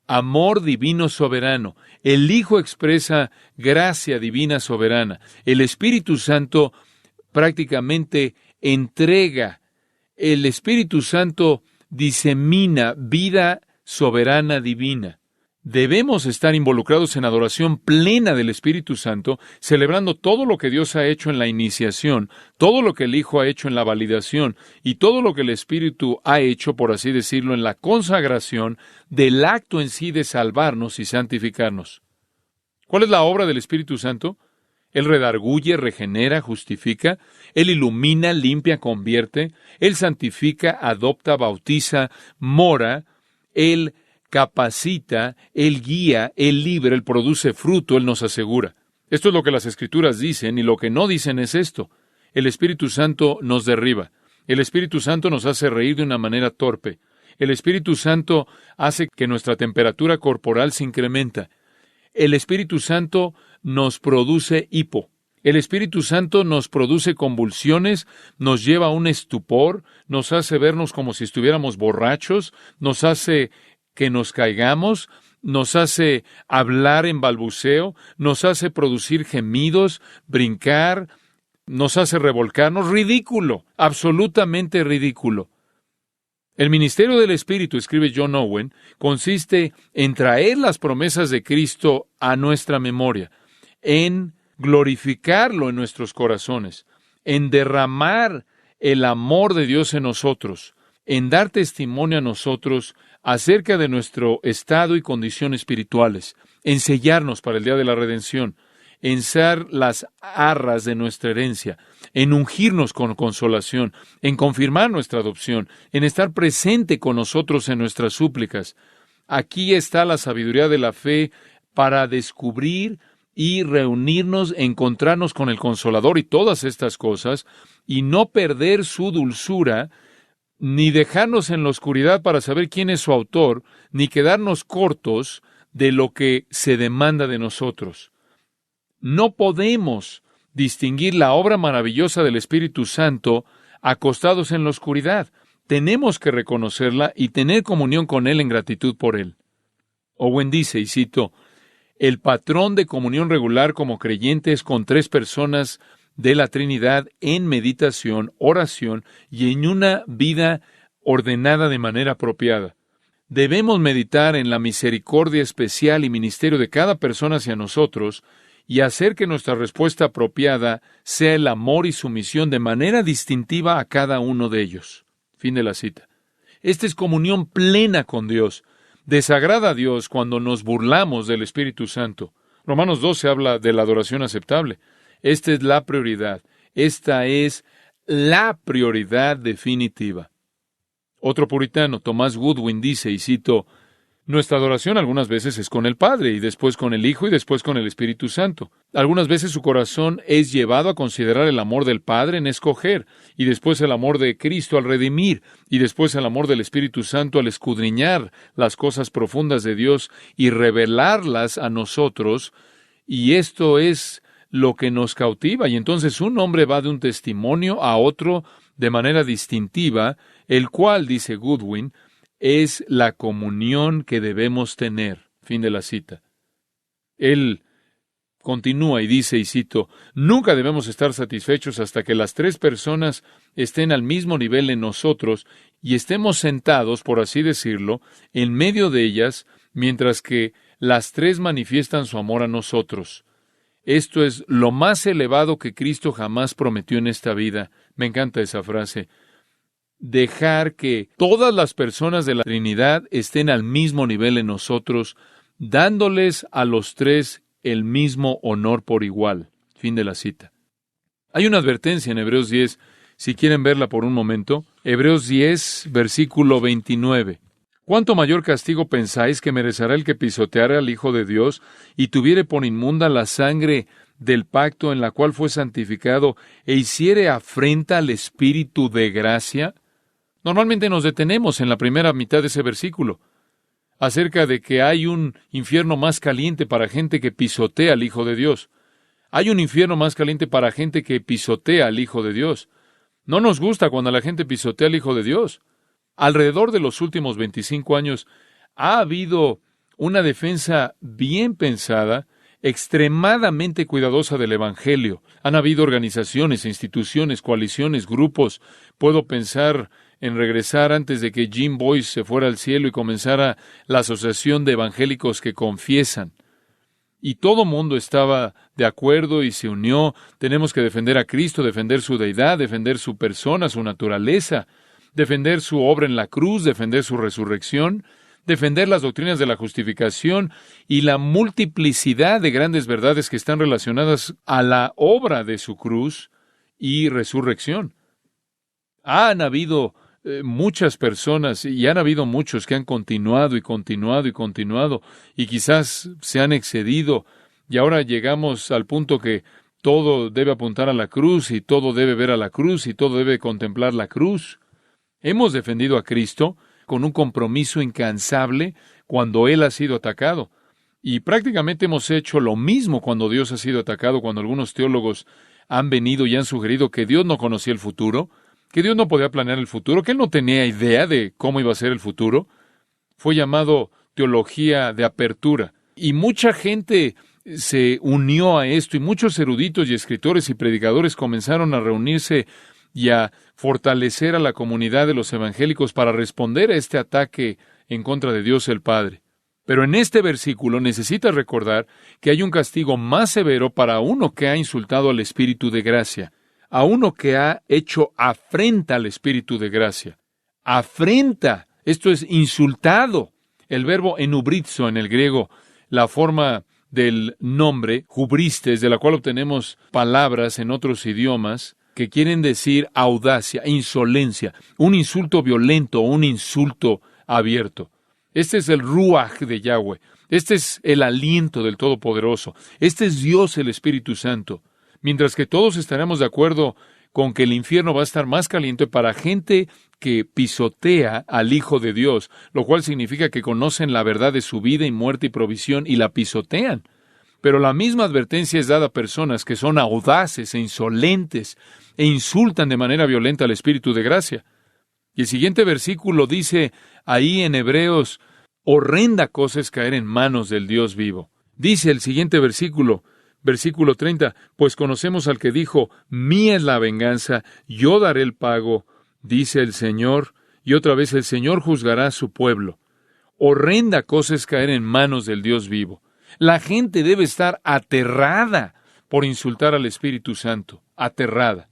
amor divino soberano, el Hijo expresa gracia divina soberana, el Espíritu Santo prácticamente entrega, el Espíritu Santo disemina vida soberana divina. Debemos estar involucrados en adoración plena del Espíritu Santo, celebrando todo lo que Dios ha hecho en la iniciación, todo lo que el Hijo ha hecho en la validación y todo lo que el Espíritu ha hecho, por así decirlo, en la consagración del acto en sí de salvarnos y santificarnos. ¿Cuál es la obra del Espíritu Santo? Él redarguye, regenera, justifica, Él ilumina, limpia, convierte, Él santifica, adopta, bautiza, mora, Él capacita, Él guía, Él libra, Él produce fruto, Él nos asegura. Esto es lo que las Escrituras dicen, y lo que no dicen es esto. El Espíritu Santo nos derriba. El Espíritu Santo nos hace reír de una manera torpe. El Espíritu Santo hace que nuestra temperatura corporal se incrementa. El Espíritu Santo nos produce hipo. El Espíritu Santo nos produce convulsiones, nos lleva a un estupor, nos hace vernos como si estuviéramos borrachos, nos hace que nos caigamos, nos hace hablar en balbuceo, nos hace producir gemidos, brincar, nos hace revolcarnos. Ridículo, absolutamente ridículo. El ministerio del Espíritu, escribe John Owen, consiste en traer las promesas de Cristo a nuestra memoria, en glorificarlo en nuestros corazones, en derramar el amor de Dios en nosotros, en dar testimonio a nosotros acerca de nuestro estado y condición espirituales, en sellarnos para el día de la redención, en ser las arras de nuestra herencia, en ungirnos con consolación, en confirmar nuestra adopción, en estar presente con nosotros en nuestras súplicas. Aquí está la sabiduría de la fe para descubrir y reunirnos, encontrarnos con el Consolador y todas estas cosas, y no perder su dulzura, ni dejarnos en la oscuridad para saber quién es su autor, ni quedarnos cortos de lo que se demanda de nosotros. No podemos distinguir la obra maravillosa del Espíritu Santo acostados en la oscuridad. Tenemos que reconocerla y tener comunión con Él en gratitud por Él. Owen dice, y cito, el patrón de comunión regular como creyentes con tres personas de la Trinidad en meditación, oración y en una vida ordenada de manera apropiada. Debemos meditar en la misericordia especial y ministerio de cada persona hacia nosotros y hacer que nuestra respuesta apropiada sea el amor y sumisión de manera distintiva a cada uno de ellos. Fin de la cita. Esta es comunión plena con Dios. Desagrada a Dios cuando nos burlamos del Espíritu Santo. Romanos 12 habla de la adoración aceptable. Esta es la prioridad. Esta es la prioridad definitiva. Otro puritano, Thomas Goodwin, dice, y cito, Nuestra adoración algunas veces es con el Padre, y después con el Hijo, y después con el Espíritu Santo. Algunas veces su corazón es llevado a considerar el amor del Padre en escoger, y después el amor de Cristo al redimir, y después el amor del Espíritu Santo al escudriñar las cosas profundas de Dios y revelarlas a nosotros, y esto es lo que nos cautiva. Y entonces un hombre va de un testimonio a otro de manera distintiva, el cual, dice Goodwin, es la comunión que debemos tener. Fin de la cita. Él continúa y dice, y cito, nunca debemos estar satisfechos hasta que las tres personas estén al mismo nivel en nosotros y estemos sentados, por así decirlo, en medio de ellas, mientras que las tres manifiestan su amor a nosotros. Esto es lo más elevado que Cristo jamás prometió en esta vida. Me encanta esa frase. Dejar que todas las personas de la Trinidad estén al mismo nivel en nosotros, dándoles a los tres el mismo honor por igual. Fin de la cita. Hay una advertencia en Hebreos 10, si quieren verla por un momento. Hebreos 10, versículo 29. ¿Cuánto mayor castigo pensáis que merecerá el que pisoteare al Hijo de Dios y tuviere por inmunda la sangre del pacto en la cual fue santificado e hiciere afrenta al Espíritu de gracia? Normalmente nos detenemos en la primera mitad de ese versículo, acerca de que hay un infierno más caliente para gente que pisotea al Hijo de Dios. Hay un infierno más caliente para gente que pisotea al Hijo de Dios. No nos gusta cuando la gente pisotea al Hijo de Dios. Alrededor de los últimos 25 años ha habido una defensa bien pensada, extremadamente cuidadosa del Evangelio. Han habido organizaciones, instituciones, coaliciones, grupos. Puedo pensar en regresar antes de que Jim Boyce se fuera al cielo y comenzara la Asociación de Evangélicos que Confiesan. Y todo mundo estaba de acuerdo y se unió. Tenemos que defender a Cristo, defender su deidad, defender su persona, su naturaleza, defender su obra en la cruz, defender su resurrección, defender las doctrinas de la justificación y la multiplicidad de grandes verdades que están relacionadas a la obra de su cruz y resurrección. Han habido muchas personas y han habido muchos que han continuado y continuado y continuado y quizás se han excedido y ahora llegamos al punto que todo debe apuntar a la cruz y todo debe ver a la cruz y todo debe contemplar la cruz. Hemos defendido a Cristo con un compromiso incansable cuando Él ha sido atacado. Y prácticamente hemos hecho lo mismo cuando Dios ha sido atacado, cuando algunos teólogos han venido y han sugerido que Dios no conocía el futuro, que Dios no podía planear el futuro, que Él no tenía idea de cómo iba a ser el futuro. Fue llamado teología de apertura. Y mucha gente se unió a esto, y muchos eruditos y escritores y predicadores comenzaron a reunirse y a fortalecer a la comunidad de los evangélicos para responder a este ataque en contra de Dios el Padre. Pero en este versículo necesitas recordar que hay un castigo más severo para uno que ha insultado al Espíritu de gracia, a uno que ha hecho afrenta al Espíritu de gracia. Afrenta, esto es insultado. El verbo enubrizo en el griego, la forma del nombre, hubristes, de la cual obtenemos palabras en otros idiomas, que quieren decir audacia, insolencia, un insulto violento, un insulto abierto. Este es el ruaj de Yahweh. Este es el aliento del Todopoderoso. Este es Dios, el Espíritu Santo. Mientras que todos estaremos de acuerdo con que el infierno va a estar más caliente para gente que pisotea al Hijo de Dios, lo cual significa que conocen la verdad de su vida y muerte y provisión y la pisotean. Pero la misma advertencia es dada a personas que son audaces e insolentes e insultan de manera violenta al Espíritu de gracia. Y el siguiente versículo dice ahí en Hebreos, horrenda cosa es caer en manos del Dios vivo. Dice el siguiente versículo, versículo 30, pues conocemos al que dijo, mía es la venganza, yo daré el pago, dice el Señor, y otra vez el Señor juzgará a su pueblo. Horrenda cosa es caer en manos del Dios vivo. La gente debe estar aterrada por insultar al Espíritu Santo, aterrada.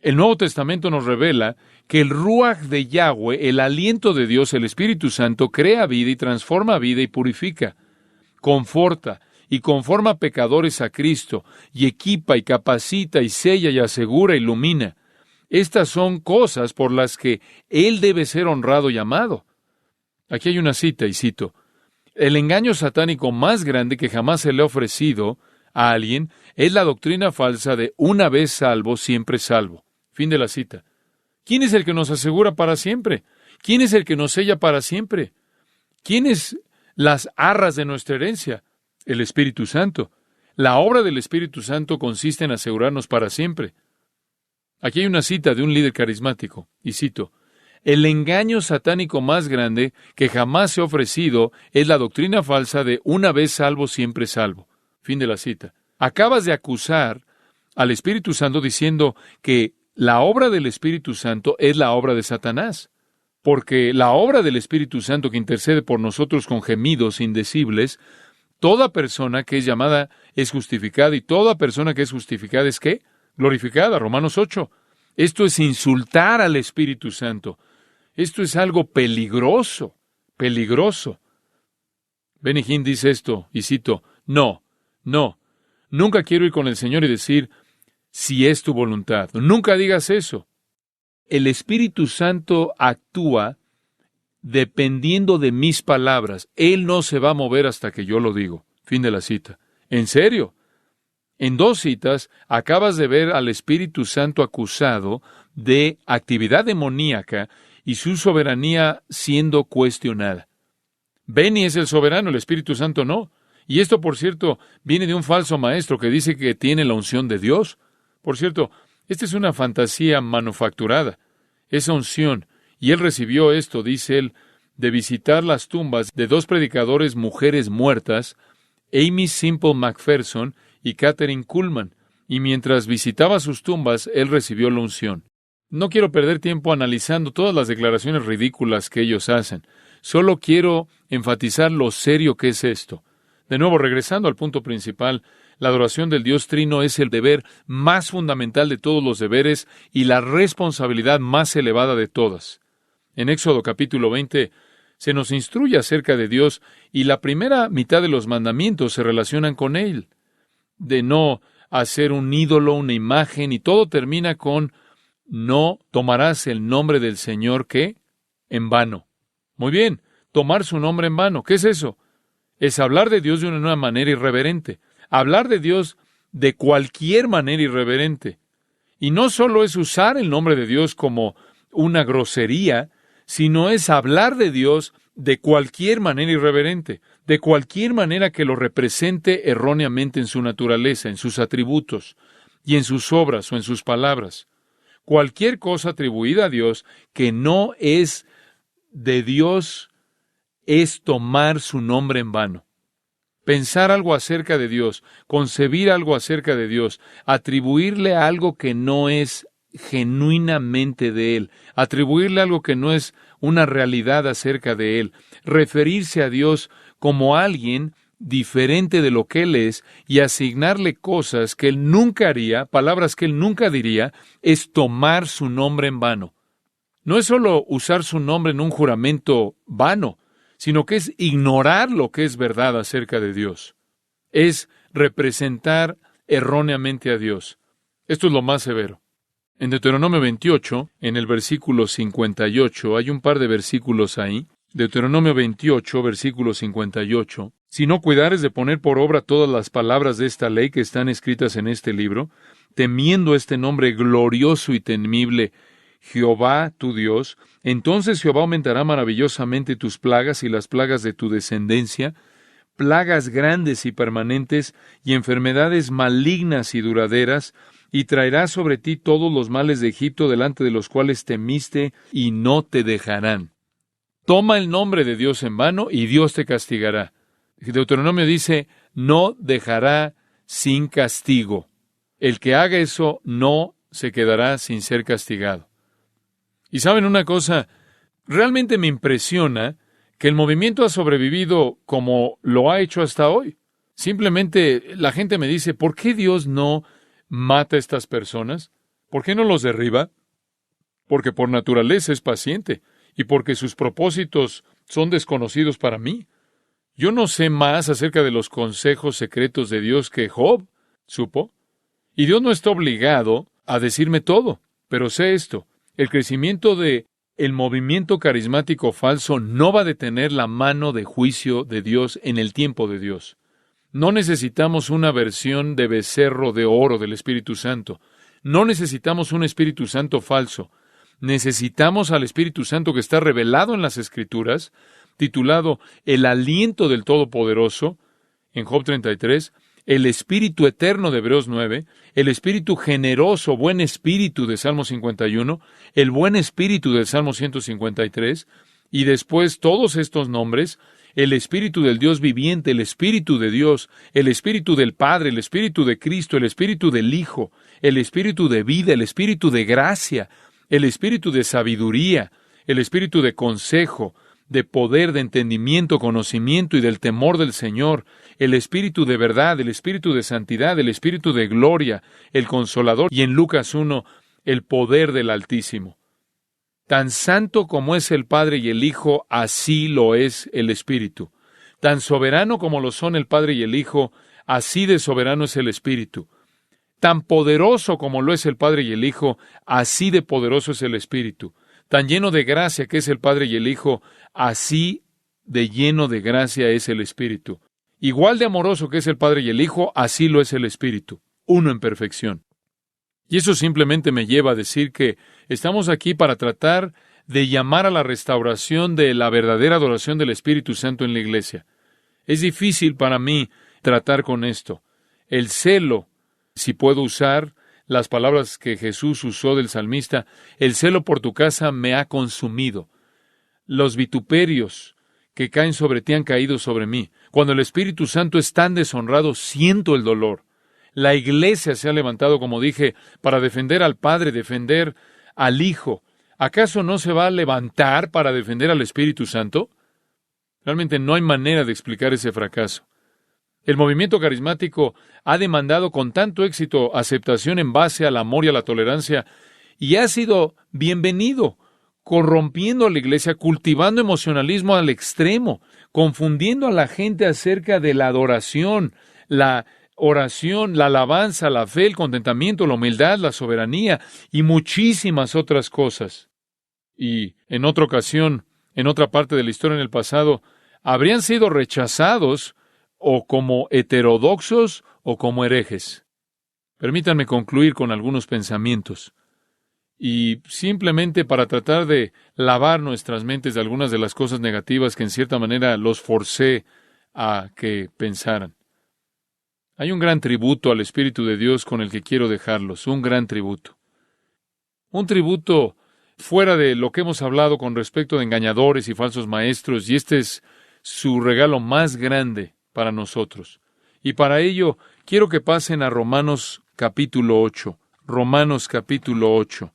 El Nuevo Testamento nos revela que el Ruaj de Yahweh, el aliento de Dios, el Espíritu Santo, crea vida y transforma vida y purifica, conforta y conforma pecadores a Cristo, y equipa y capacita y sella y asegura, ilumina. Estas son cosas por las que Él debe ser honrado y amado. Aquí hay una cita, y cito, El engaño satánico más grande que jamás se le ha ofrecido a alguien es la doctrina falsa de una vez salvo, siempre salvo. Fin de la cita. ¿Quién es el que nos asegura para siempre? ¿Quién es el que nos sella para siempre? ¿Quién es las arras de nuestra herencia? El Espíritu Santo. La obra del Espíritu Santo consiste en asegurarnos para siempre. Aquí hay una cita de un líder carismático, y cito: el engaño satánico más grande que jamás se ha ofrecido es la doctrina falsa de una vez salvo, siempre salvo. Fin de la cita. Acabas de acusar al Espíritu Santo diciendo que la obra del Espíritu Santo es la obra de Satanás, porque la obra del Espíritu Santo que intercede por nosotros con gemidos indecibles, toda persona que es llamada es justificada, y toda persona que es justificada es ¿qué? Glorificada. Romanos 8. Esto es insultar al Espíritu Santo. Esto es algo peligroso, peligroso. Benny Hinn dice esto, y cito: no, nunca quiero ir con el Señor y decir, si es tu voluntad. Nunca digas eso. El Espíritu Santo actúa dependiendo de mis palabras. Él no se va a mover hasta que yo lo digo. Fin de la cita. ¿En serio? En 2 citas acabas de ver al Espíritu Santo acusado de actividad demoníaca y su soberanía siendo cuestionada. Benny es el soberano, el Espíritu Santo no. Y esto, por cierto, viene de un falso maestro que dice que tiene la unción de Dios. Por cierto, esta es una fantasía manufacturada, esa unción. Y él recibió esto, dice él, de visitar las tumbas de 2 predicadores mujeres muertas, Amy Simple McPherson y Catherine Kuhlman. Y mientras visitaba sus tumbas, él recibió la unción. No quiero perder tiempo analizando todas las declaraciones ridículas que ellos hacen. Solo quiero enfatizar lo serio que es esto. De nuevo, regresando al punto principal, la adoración del Dios Trino es el deber más fundamental de todos los deberes y la responsabilidad más elevada de todas. En Éxodo capítulo 20 se nos instruye acerca de Dios y la primera mitad de los mandamientos se relacionan con Él. De no hacer un ídolo, una imagen, y todo termina con no tomarás el nombre del Señor, ¿qué? En vano. Muy bien, tomar su nombre en vano. ¿Qué es eso? Es hablar de Dios de una manera irreverente. Hablar de Dios de cualquier manera irreverente. Y no solo es usar el nombre de Dios como una grosería, sino es hablar de Dios de cualquier manera irreverente, de cualquier manera que lo represente erróneamente en su naturaleza, en sus atributos, y en sus obras o en sus palabras. Cualquier cosa atribuida a Dios que no es de Dios es tomar su nombre en vano. Pensar algo acerca de Dios, concebir algo acerca de Dios, atribuirle algo que no es genuinamente de Él, atribuirle algo que no es una realidad acerca de Él, referirse a Dios como alguien diferente de lo que Él es y asignarle cosas que Él nunca haría, palabras que Él nunca diría, es tomar su nombre en vano. No es solo usar su nombre en un juramento vano, sino que es ignorar lo que es verdad acerca de Dios. Es representar erróneamente a Dios. Esto es lo más severo. En Deuteronomio 28, en el versículo 58, hay un par de versículos ahí. Deuteronomio 28, versículo 58. Si no cuidares de poner por obra todas las palabras de esta ley que están escritas en este libro, temiendo este nombre glorioso y temible, Jehová tu Dios, entonces Jehová aumentará maravillosamente tus plagas y las plagas de tu descendencia, plagas grandes y permanentes, y enfermedades malignas y duraderas, y traerá sobre ti todos los males de Egipto delante de los cuales temiste, y no te dejarán. Toma el nombre de Dios en vano, y Dios te castigará. Deuteronomio dice, no dejará sin castigo. El que haga eso no se quedará sin ser castigado. Y ¿saben una cosa? Realmente me impresiona que el movimiento ha sobrevivido como lo ha hecho hasta hoy. Simplemente la gente me dice, ¿por qué Dios no mata a estas personas? ¿Por qué no los derriba? Porque por naturaleza es paciente y porque sus propósitos son desconocidos para mí. Yo no sé más acerca de los consejos secretos de Dios que Job supo. Y Dios no está obligado a decirme todo, pero sé esto. El crecimiento de el movimiento carismático falso no va a detener la mano de juicio de Dios en el tiempo de Dios. No necesitamos una versión de becerro de oro del Espíritu Santo. No necesitamos un Espíritu Santo falso. Necesitamos al Espíritu Santo que está revelado en las Escrituras, titulado El aliento del Todopoderoso, en Job 33, el Espíritu eterno de Hebreos 9, el Espíritu generoso, buen Espíritu de Salmo 51, el buen Espíritu del Salmo 153, y después todos estos nombres, el Espíritu del Dios viviente, el Espíritu de Dios, el Espíritu del Padre, el Espíritu de Cristo, el Espíritu del Hijo, el Espíritu de vida, el Espíritu de gracia, el Espíritu de sabiduría, el Espíritu de consejo, de poder, de entendimiento, conocimiento y del temor del Señor, el Espíritu de verdad, el Espíritu de santidad, el Espíritu de gloria, el Consolador, y en Lucas 1, el poder del Altísimo. Tan santo como es el Padre y el Hijo, así lo es el Espíritu. Tan soberano como lo son el Padre y el Hijo, así de soberano es el Espíritu. Tan poderoso como lo es el Padre y el Hijo, así de poderoso es el Espíritu. Tan lleno de gracia que es el Padre y el Hijo, así de lleno de gracia es el Espíritu. Igual de amoroso que es el Padre y el Hijo, así lo es el Espíritu, uno en perfección. Y eso simplemente me lleva a decir que estamos aquí para tratar de llamar a la restauración de la verdadera adoración del Espíritu Santo en la iglesia. Es difícil para mí tratar con esto. El celo, si puedo usar las palabras que Jesús usó del salmista, el celo por tu casa me ha consumido. Los vituperios que caen sobre ti han caído sobre mí. Cuando el Espíritu Santo es tan deshonrado, siento el dolor. La iglesia se ha levantado, como dije, para defender al Padre, defender al Hijo. ¿Acaso no se va a levantar para defender al Espíritu Santo? Realmente no hay manera de explicar ese fracaso. El movimiento carismático ha demandado con tanto éxito aceptación en base al amor y a la tolerancia, y ha sido bienvenido, corrompiendo a la iglesia, cultivando emocionalismo al extremo, confundiendo a la gente acerca de la adoración, la oración, la alabanza, la fe, el contentamiento, la humildad, la soberanía y muchísimas otras cosas. Y en otra ocasión, en otra parte de la historia en el pasado, habrían sido rechazados o como heterodoxos o como herejes. Permítanme concluir con algunos pensamientos. Y simplemente para tratar de lavar nuestras mentes de algunas de las cosas negativas que en cierta manera los forcé a que pensaran. Hay un gran tributo al Espíritu de Dios con el que quiero dejarlos, un gran tributo. Un tributo fuera de lo que hemos hablado con respecto de engañadores y falsos maestros, y este es su regalo más grande para nosotros. Y para ello, quiero que pasen a Romanos capítulo 8. Romanos capítulo 8.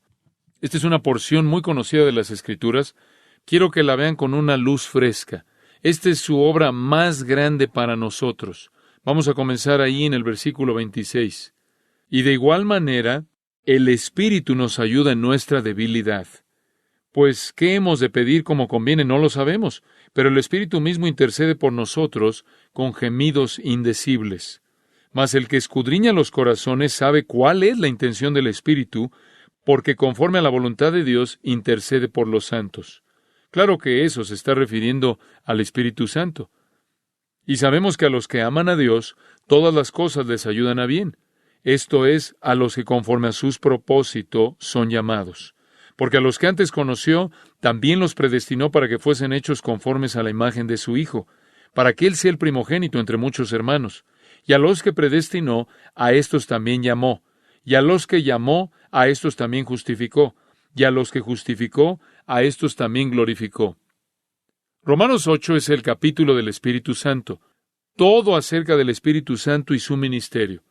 Esta es una porción muy conocida de las Escrituras. Quiero que la vean con una luz fresca. Esta es su obra más grande para nosotros. Vamos a comenzar ahí en el versículo 26. Y de igual manera, el Espíritu nos ayuda en nuestra debilidad. Pues, ¿qué hemos de pedir como conviene? No lo sabemos, pero el Espíritu mismo intercede por nosotros con gemidos indecibles. Mas el que escudriña los corazones sabe cuál es la intención del Espíritu, porque conforme a la voluntad de Dios intercede por los santos. Claro que eso se está refiriendo al Espíritu Santo. Y sabemos que a los que aman a Dios, todas las cosas les ayudan a bien. Esto es, a los que conforme a sus propósitos son llamados. Porque a los que antes conoció, también los predestinó para que fuesen hechos conformes a la imagen de su Hijo, para que Él sea el primogénito entre muchos hermanos. Y a los que predestinó, a estos también llamó. Y a los que llamó, a estos también justificó. Y a los que justificó, a estos también glorificó. Romanos 8 es el capítulo del Espíritu Santo. Todo acerca del Espíritu Santo y su ministerio.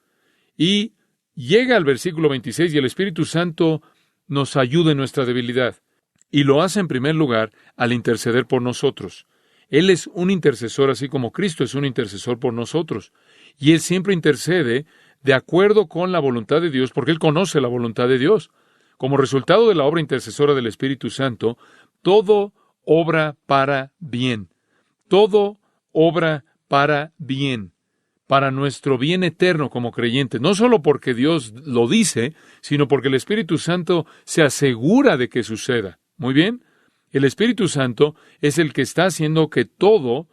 Y llega al versículo 26 y el Espíritu Santo nos ayuda en nuestra debilidad. Y lo hace en primer lugar al interceder por nosotros. Él es un intercesor así como Cristo es un intercesor por nosotros. Y Él siempre intercede de acuerdo con la voluntad de Dios, porque Él conoce la voluntad de Dios. Como resultado de la obra intercesora del Espíritu Santo, todo obra para bien. Todo obra para bien. Para nuestro bien eterno como creyentes. No solo porque Dios lo dice, sino porque el Espíritu Santo se asegura de que suceda. Muy bien. El Espíritu Santo es el que está haciendo que todo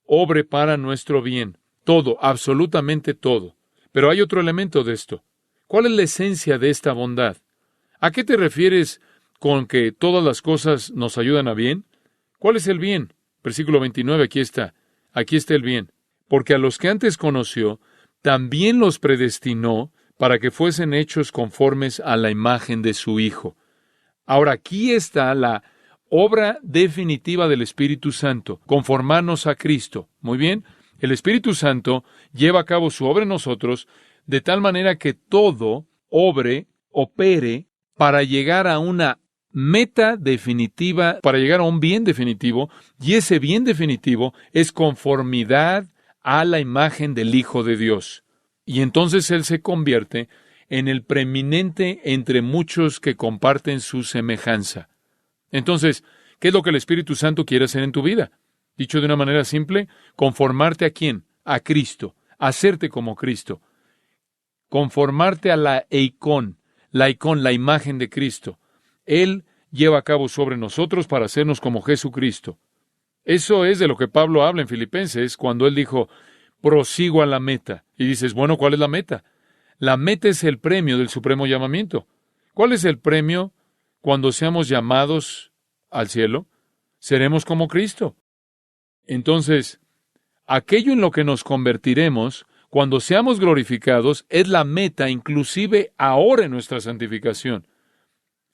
obre para nuestro bien. Todo, absolutamente todo. Pero hay otro elemento de esto. ¿Cuál es la esencia de esta bondad? ¿A qué te refieres con que todas las cosas nos ayudan a bien? ¿Cuál es el bien? Versículo 29, aquí está. Aquí está el bien. Porque a los que antes conoció, también los predestinó para que fuesen hechos conformes a la imagen de su Hijo. Ahora, aquí está la obra definitiva del Espíritu Santo, conformarnos a Cristo. Muy bien, el Espíritu Santo lleva a cabo su obra en nosotros de tal manera que todo obre, opere, para llegar a una meta definitiva, para llegar a un bien definitivo, y ese bien definitivo es conformidad a la imagen del Hijo de Dios. Y entonces Él se convierte en el preeminente entre muchos que comparten su semejanza. Entonces, ¿qué es lo que el Espíritu Santo quiere hacer en tu vida? Dicho de una manera simple, conformarte ¿a quién? A Cristo, hacerte como Cristo. Conformarte a la eikón, la imagen de Cristo. Él lleva a cabo sobre nosotros para hacernos como Jesucristo. Eso es de lo que Pablo habla en Filipenses cuando él dijo, prosigo a la meta. Y dices, bueno, ¿cuál es la meta? La meta es el premio del supremo llamamiento. ¿Cuál es el premio cuando seamos llamados al cielo? Seremos como Cristo. Entonces, aquello en lo que nos convertiremos cuando seamos glorificados es la meta, inclusive ahora en nuestra santificación.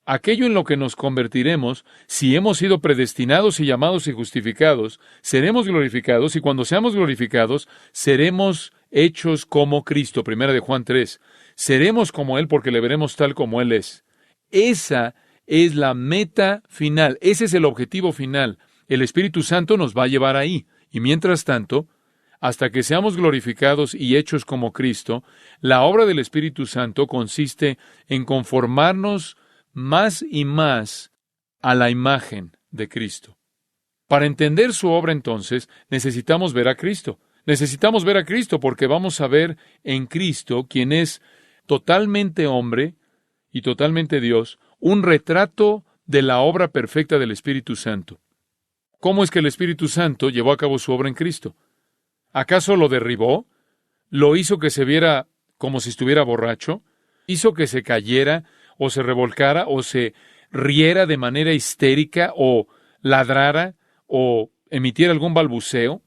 Aquello en lo que nos convertiremos, si hemos sido predestinados y llamados y justificados, seremos glorificados, y cuando seamos glorificados, seremos hechos como Cristo. Primera de Juan 3. Seremos como Él porque le veremos tal como Él es. Esa es la meta final, ese es el objetivo final. El Espíritu Santo nos va a llevar ahí. Y mientras tanto, hasta que seamos glorificados y hechos como Cristo, la obra del Espíritu Santo consiste en conformarnos más y más a la imagen de Cristo. Para entender su obra, entonces, necesitamos ver a Cristo. Necesitamos ver a Cristo porque vamos a ver en Cristo, quien es totalmente hombre y totalmente Dios, un retrato de la obra perfecta del Espíritu Santo. ¿Cómo es que el Espíritu Santo llevó a cabo su obra en Cristo? ¿Acaso lo derribó? ¿Lo hizo que se viera como si estuviera borracho? ¿Hizo que se cayera o se revolcara o se riera de manera histérica o ladrara o emitiera algún balbuceo?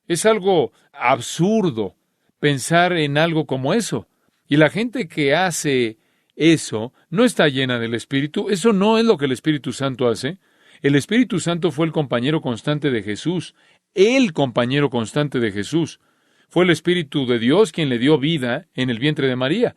Es algo absurdo pensar en algo como eso. Y la gente que hace eso no está llena del Espíritu. Eso no es lo que el Espíritu Santo hace. El Espíritu Santo fue el compañero constante de Jesús. El compañero constante de Jesús. Fue el Espíritu de Dios quien le dio vida en el vientre de María.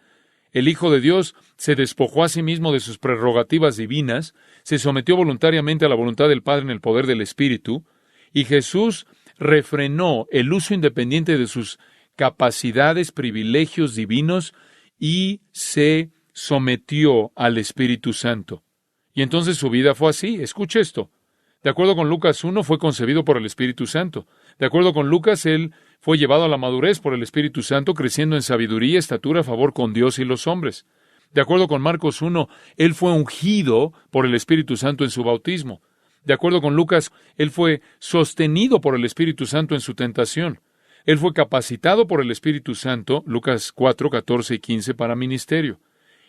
El Hijo de Dios se despojó a sí mismo de sus prerrogativas divinas, se sometió voluntariamente a la voluntad del Padre en el poder del Espíritu, y Jesús refrenó el uso independiente de sus capacidades, privilegios divinos, y se sometió al Espíritu Santo. Y entonces su vida fue así. Escuche esto. De acuerdo con Lucas 1, fue concebido por el Espíritu Santo. De acuerdo con Lucas, él fue llevado a la madurez por el Espíritu Santo, creciendo en sabiduría, estatura, favor con Dios y los hombres. De acuerdo con Marcos 1, él fue ungido por el Espíritu Santo en su bautismo. De acuerdo con Lucas, él fue sostenido por el Espíritu Santo en su tentación. Él fue capacitado por el Espíritu Santo, Lucas 4, 14 y 15, para ministerio.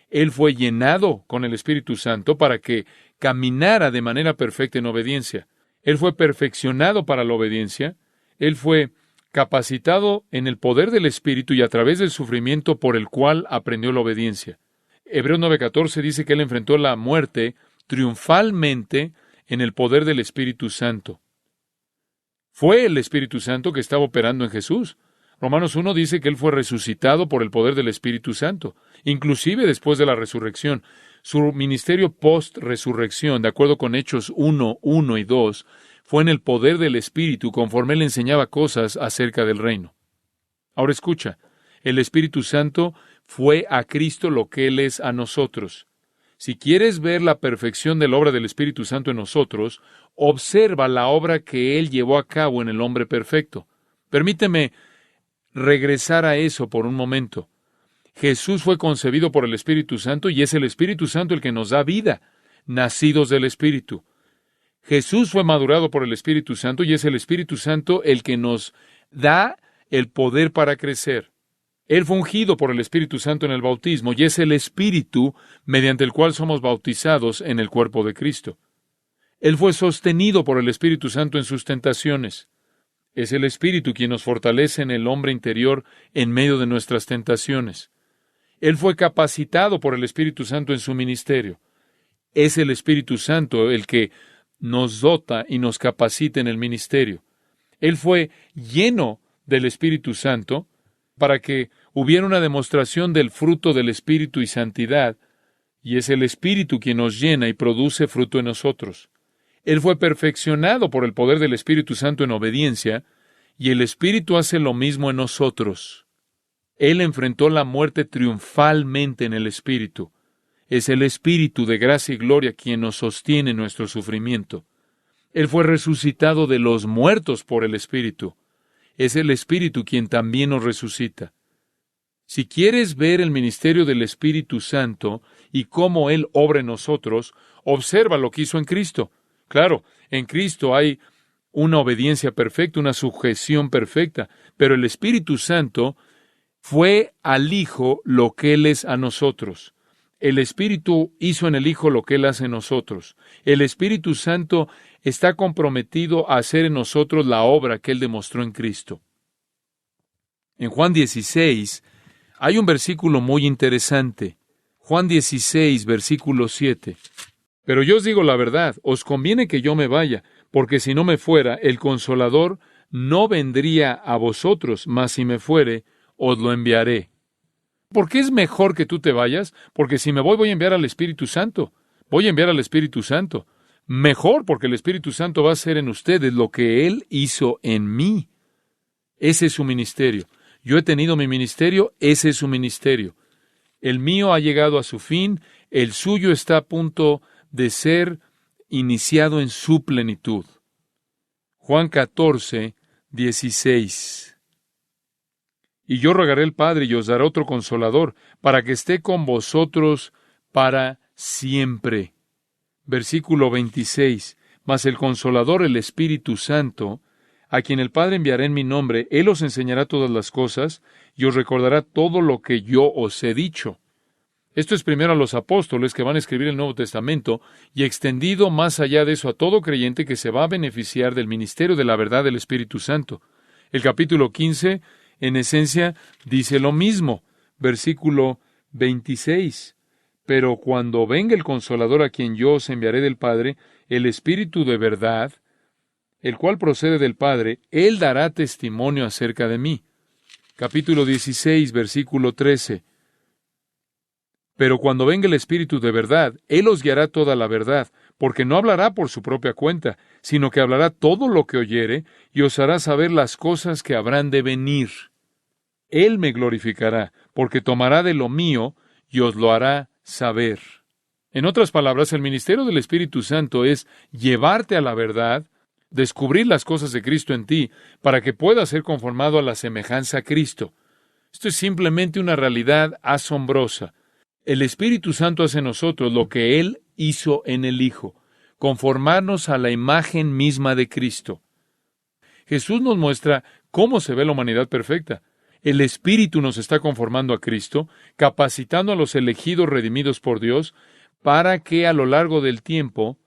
Él fue llenado con el Espíritu Santo para que caminara de manera perfecta en obediencia. Él fue perfeccionado para la obediencia. Él fue capacitado en el poder del Espíritu y a través del sufrimiento por el cual aprendió la obediencia. Hebreos 9:14 dice que él enfrentó la muerte triunfalmente en el poder del Espíritu Santo. Fue el Espíritu Santo que estaba operando en Jesús. Romanos 1 dice que él fue resucitado por el poder del Espíritu Santo, inclusive después de la resurrección. Su ministerio post-resurrección, de acuerdo con Hechos 1, 1 y 2, fue en el poder del Espíritu, conforme él enseñaba cosas acerca del reino. Ahora escucha, el Espíritu Santo fue a Cristo lo que Él es a nosotros. Si quieres ver la perfección de la obra del Espíritu Santo en nosotros, observa la obra que Él llevó a cabo en el hombre perfecto. Permíteme regresar a eso por un momento. Jesús fue concebido por el Espíritu Santo y es el Espíritu Santo el que nos da vida, nacidos del Espíritu. Jesús fue madurado por el Espíritu Santo y es el Espíritu Santo el que nos da el poder para crecer. Él fue ungido por el Espíritu Santo en el bautismo y es el Espíritu mediante el cual somos bautizados en el cuerpo de Cristo. Él fue sostenido por el Espíritu Santo en sus tentaciones. Es el Espíritu quien nos fortalece en el hombre interior en medio de nuestras tentaciones. Él fue capacitado por el Espíritu Santo en su ministerio. Es el Espíritu Santo el que nos dota y nos capacita en el ministerio. Él fue lleno del Espíritu Santo para que hubiera una demostración del fruto del Espíritu y santidad, y es el Espíritu quien nos llena y produce fruto en nosotros. Él fue perfeccionado por el poder del Espíritu Santo en obediencia, y el Espíritu hace lo mismo en nosotros. Él enfrentó la muerte triunfalmente en el Espíritu. Es el Espíritu de gracia y gloria quien nos sostiene en nuestro sufrimiento. Él fue resucitado de los muertos por el Espíritu. Es el Espíritu quien también nos resucita. Si quieres ver el ministerio del Espíritu Santo y cómo Él obra en nosotros, observa lo que hizo en Cristo. Claro, en Cristo hay una obediencia perfecta, una sujeción perfecta, pero el Espíritu Santo fue al Hijo lo que Él es a nosotros. El Espíritu hizo en el Hijo lo que Él hace en nosotros. El Espíritu Santo está comprometido a hacer en nosotros la obra que Él demostró en Cristo. En Juan 16 hay un versículo muy interesante. Juan 16, versículo 7. Pero yo os digo la verdad, os conviene que yo me vaya, porque si no me fuera, el Consolador no vendría a vosotros, mas si me fuere, os lo enviaré. ¿Por qué es mejor que tú te vayas? Porque si me voy a enviar al Espíritu Santo. Voy a enviar al Espíritu Santo. Mejor, porque el Espíritu Santo va a hacer en ustedes lo que Él hizo en mí. Ese es su ministerio. Yo he tenido mi ministerio, ese es su ministerio. El mío ha llegado a su fin, el suyo está a punto de ser iniciado en su plenitud. Juan 14, 16. Y yo rogaré al Padre y os dará otro Consolador, para que esté con vosotros para siempre. Versículo 26. Mas el Consolador, el Espíritu Santo, a quien el Padre enviará en mi nombre, Él os enseñará todas las cosas, y os recordará todo lo que yo os he dicho. Esto es primero a los apóstoles que van a escribir el Nuevo Testamento, y extendido más allá de eso a todo creyente que se va a beneficiar del ministerio de la verdad del Espíritu Santo. El capítulo 15, en esencia, dice lo mismo. Versículo 26. Pero cuando venga el Consolador a quien yo os enviaré del Padre, el Espíritu de verdad, el cual procede del Padre, Él dará testimonio acerca de mí. Capítulo 16, versículo 13. Pero cuando venga el Espíritu de verdad, Él os guiará toda la verdad, porque no hablará por su propia cuenta, sino que hablará todo lo que oyere, y os hará saber las cosas que habrán de venir. Él me glorificará, porque tomará de lo mío, y os lo hará saber. En otras palabras, el ministerio del Espíritu Santo es llevarte a la verdad, descubrir las cosas de Cristo en ti, para que puedas ser conformado a la semejanza a Cristo. Esto es simplemente una realidad asombrosa. El Espíritu Santo hace en nosotros lo que Él hizo en el Hijo, conformarnos a la imagen misma de Cristo. Jesús nos muestra cómo se ve la humanidad perfecta. El Espíritu nos está conformando a Cristo, capacitando a los elegidos redimidos por Dios, para que a lo largo del tiempo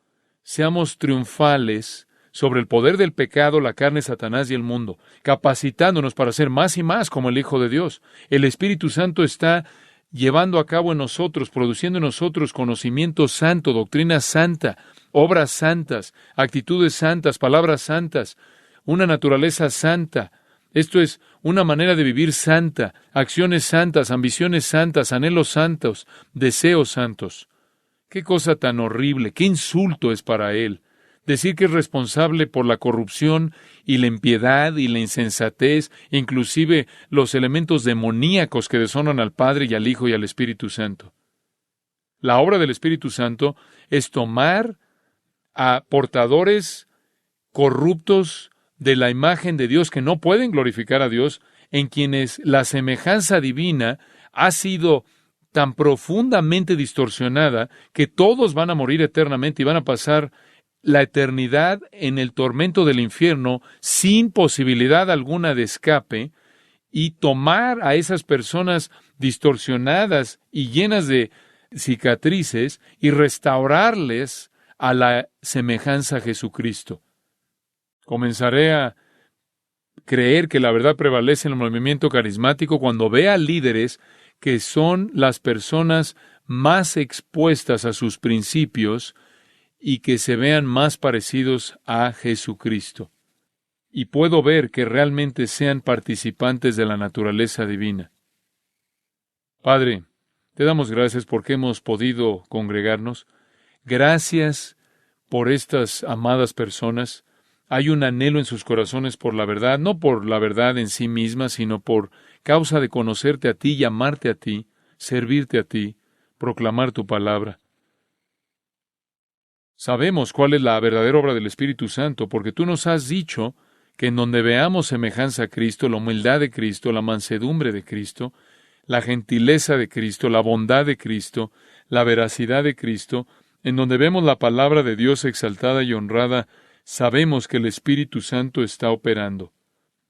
seamos triunfales sobre el poder del pecado, la carne, Satanás y el mundo, capacitándonos para ser más y más como el Hijo de Dios. El Espíritu Santo está llevando a cabo en nosotros, produciendo en nosotros conocimiento santo, doctrina santa, obras santas, actitudes santas, palabras santas, una naturaleza santa. Esto es una manera de vivir santa, acciones santas, ambiciones santas, anhelos santos, deseos santos. ¡Qué cosa tan horrible! ¡Qué insulto es para Él! Decir que es responsable por la corrupción y la impiedad y la insensatez, inclusive los elementos demoníacos que deshonran al Padre y al Hijo y al Espíritu Santo. La obra del Espíritu Santo es tomar a portadores corruptos de la imagen de Dios que no pueden glorificar a Dios, en quienes la semejanza divina ha sido tan profundamente distorsionada que todos van a morir eternamente y van a pasar la eternidad en el tormento del infierno sin posibilidad alguna de escape, y tomar a esas personas distorsionadas y llenas de cicatrices y restaurarles a la semejanza a Jesucristo. Comenzaré a creer que la verdad prevalece en el movimiento carismático cuando vea líderes que son las personas más expuestas a sus principios y que se vean más parecidos a Jesucristo. Y puedo ver que realmente sean participantes de la naturaleza divina. Padre, te damos gracias porque hemos podido congregarnos. Gracias por estas amadas personas. Hay un anhelo en sus corazones por la verdad, no por la verdad en sí misma, sino por causa de conocerte a ti, llamarte a ti, servirte a ti, proclamar tu palabra. Sabemos cuál es la verdadera obra del Espíritu Santo, porque tú nos has dicho que en donde veamos semejanza a Cristo, la humildad de Cristo, la mansedumbre de Cristo, la gentileza de Cristo, la bondad de Cristo, la veracidad de Cristo, en donde vemos la palabra de Dios exaltada y honrada, sabemos que el Espíritu Santo está operando.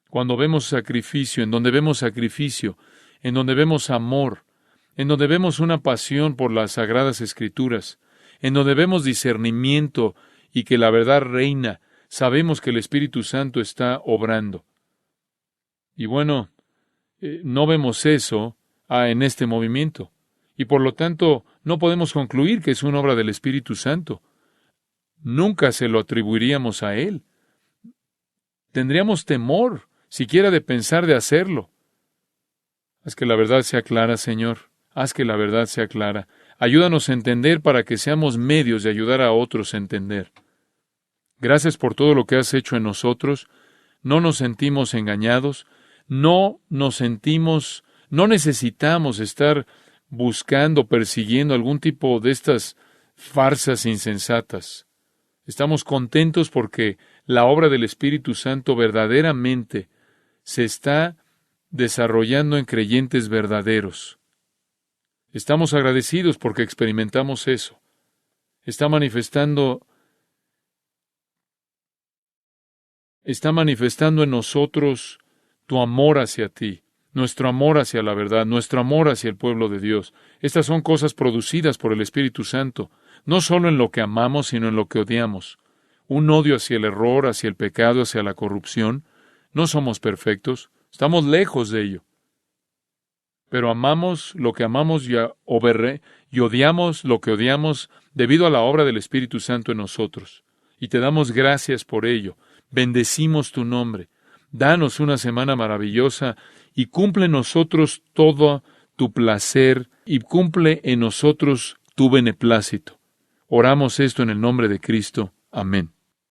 Cuando vemos sacrificio, en donde vemos sacrificio, en donde vemos amor, en donde vemos una pasión por las Sagradas Escrituras, en donde vemos discernimiento y que la verdad reina, sabemos que el Espíritu Santo está obrando. Y bueno, no vemos eso en este movimiento. Y por lo tanto, no podemos concluir que es una obra del Espíritu Santo. Nunca se lo atribuiríamos a Él. Tendríamos temor, siquiera de pensar de hacerlo. Haz que la verdad sea clara, Señor. Haz que la verdad sea clara. Ayúdanos a entender para que seamos medios de ayudar a otros a entender. Gracias por todo lo que has hecho en nosotros. No nos sentimos engañados. No necesitamos estar buscando, persiguiendo algún tipo de estas farsas insensatas. Estamos contentos porque la obra del Espíritu Santo verdaderamente se está desarrollando en creyentes verdaderos. Estamos agradecidos porque experimentamos eso. Está manifestando en nosotros tu amor hacia ti, nuestro amor hacia la verdad, nuestro amor hacia el pueblo de Dios. Estas son cosas producidas por el Espíritu Santo, no solo en lo que amamos, sino en lo que odiamos. Un odio hacia el error, hacia el pecado, hacia la corrupción. No somos perfectos, estamos lejos de ello. Pero amamos lo que amamos y odiamos lo que odiamos debido a la obra del Espíritu Santo en nosotros. Y te damos gracias por ello. Bendecimos tu nombre. Danos una semana maravillosa y cumple en nosotros todo tu placer y cumple en nosotros tu beneplácito. Oramos esto en el nombre de Cristo. Amén.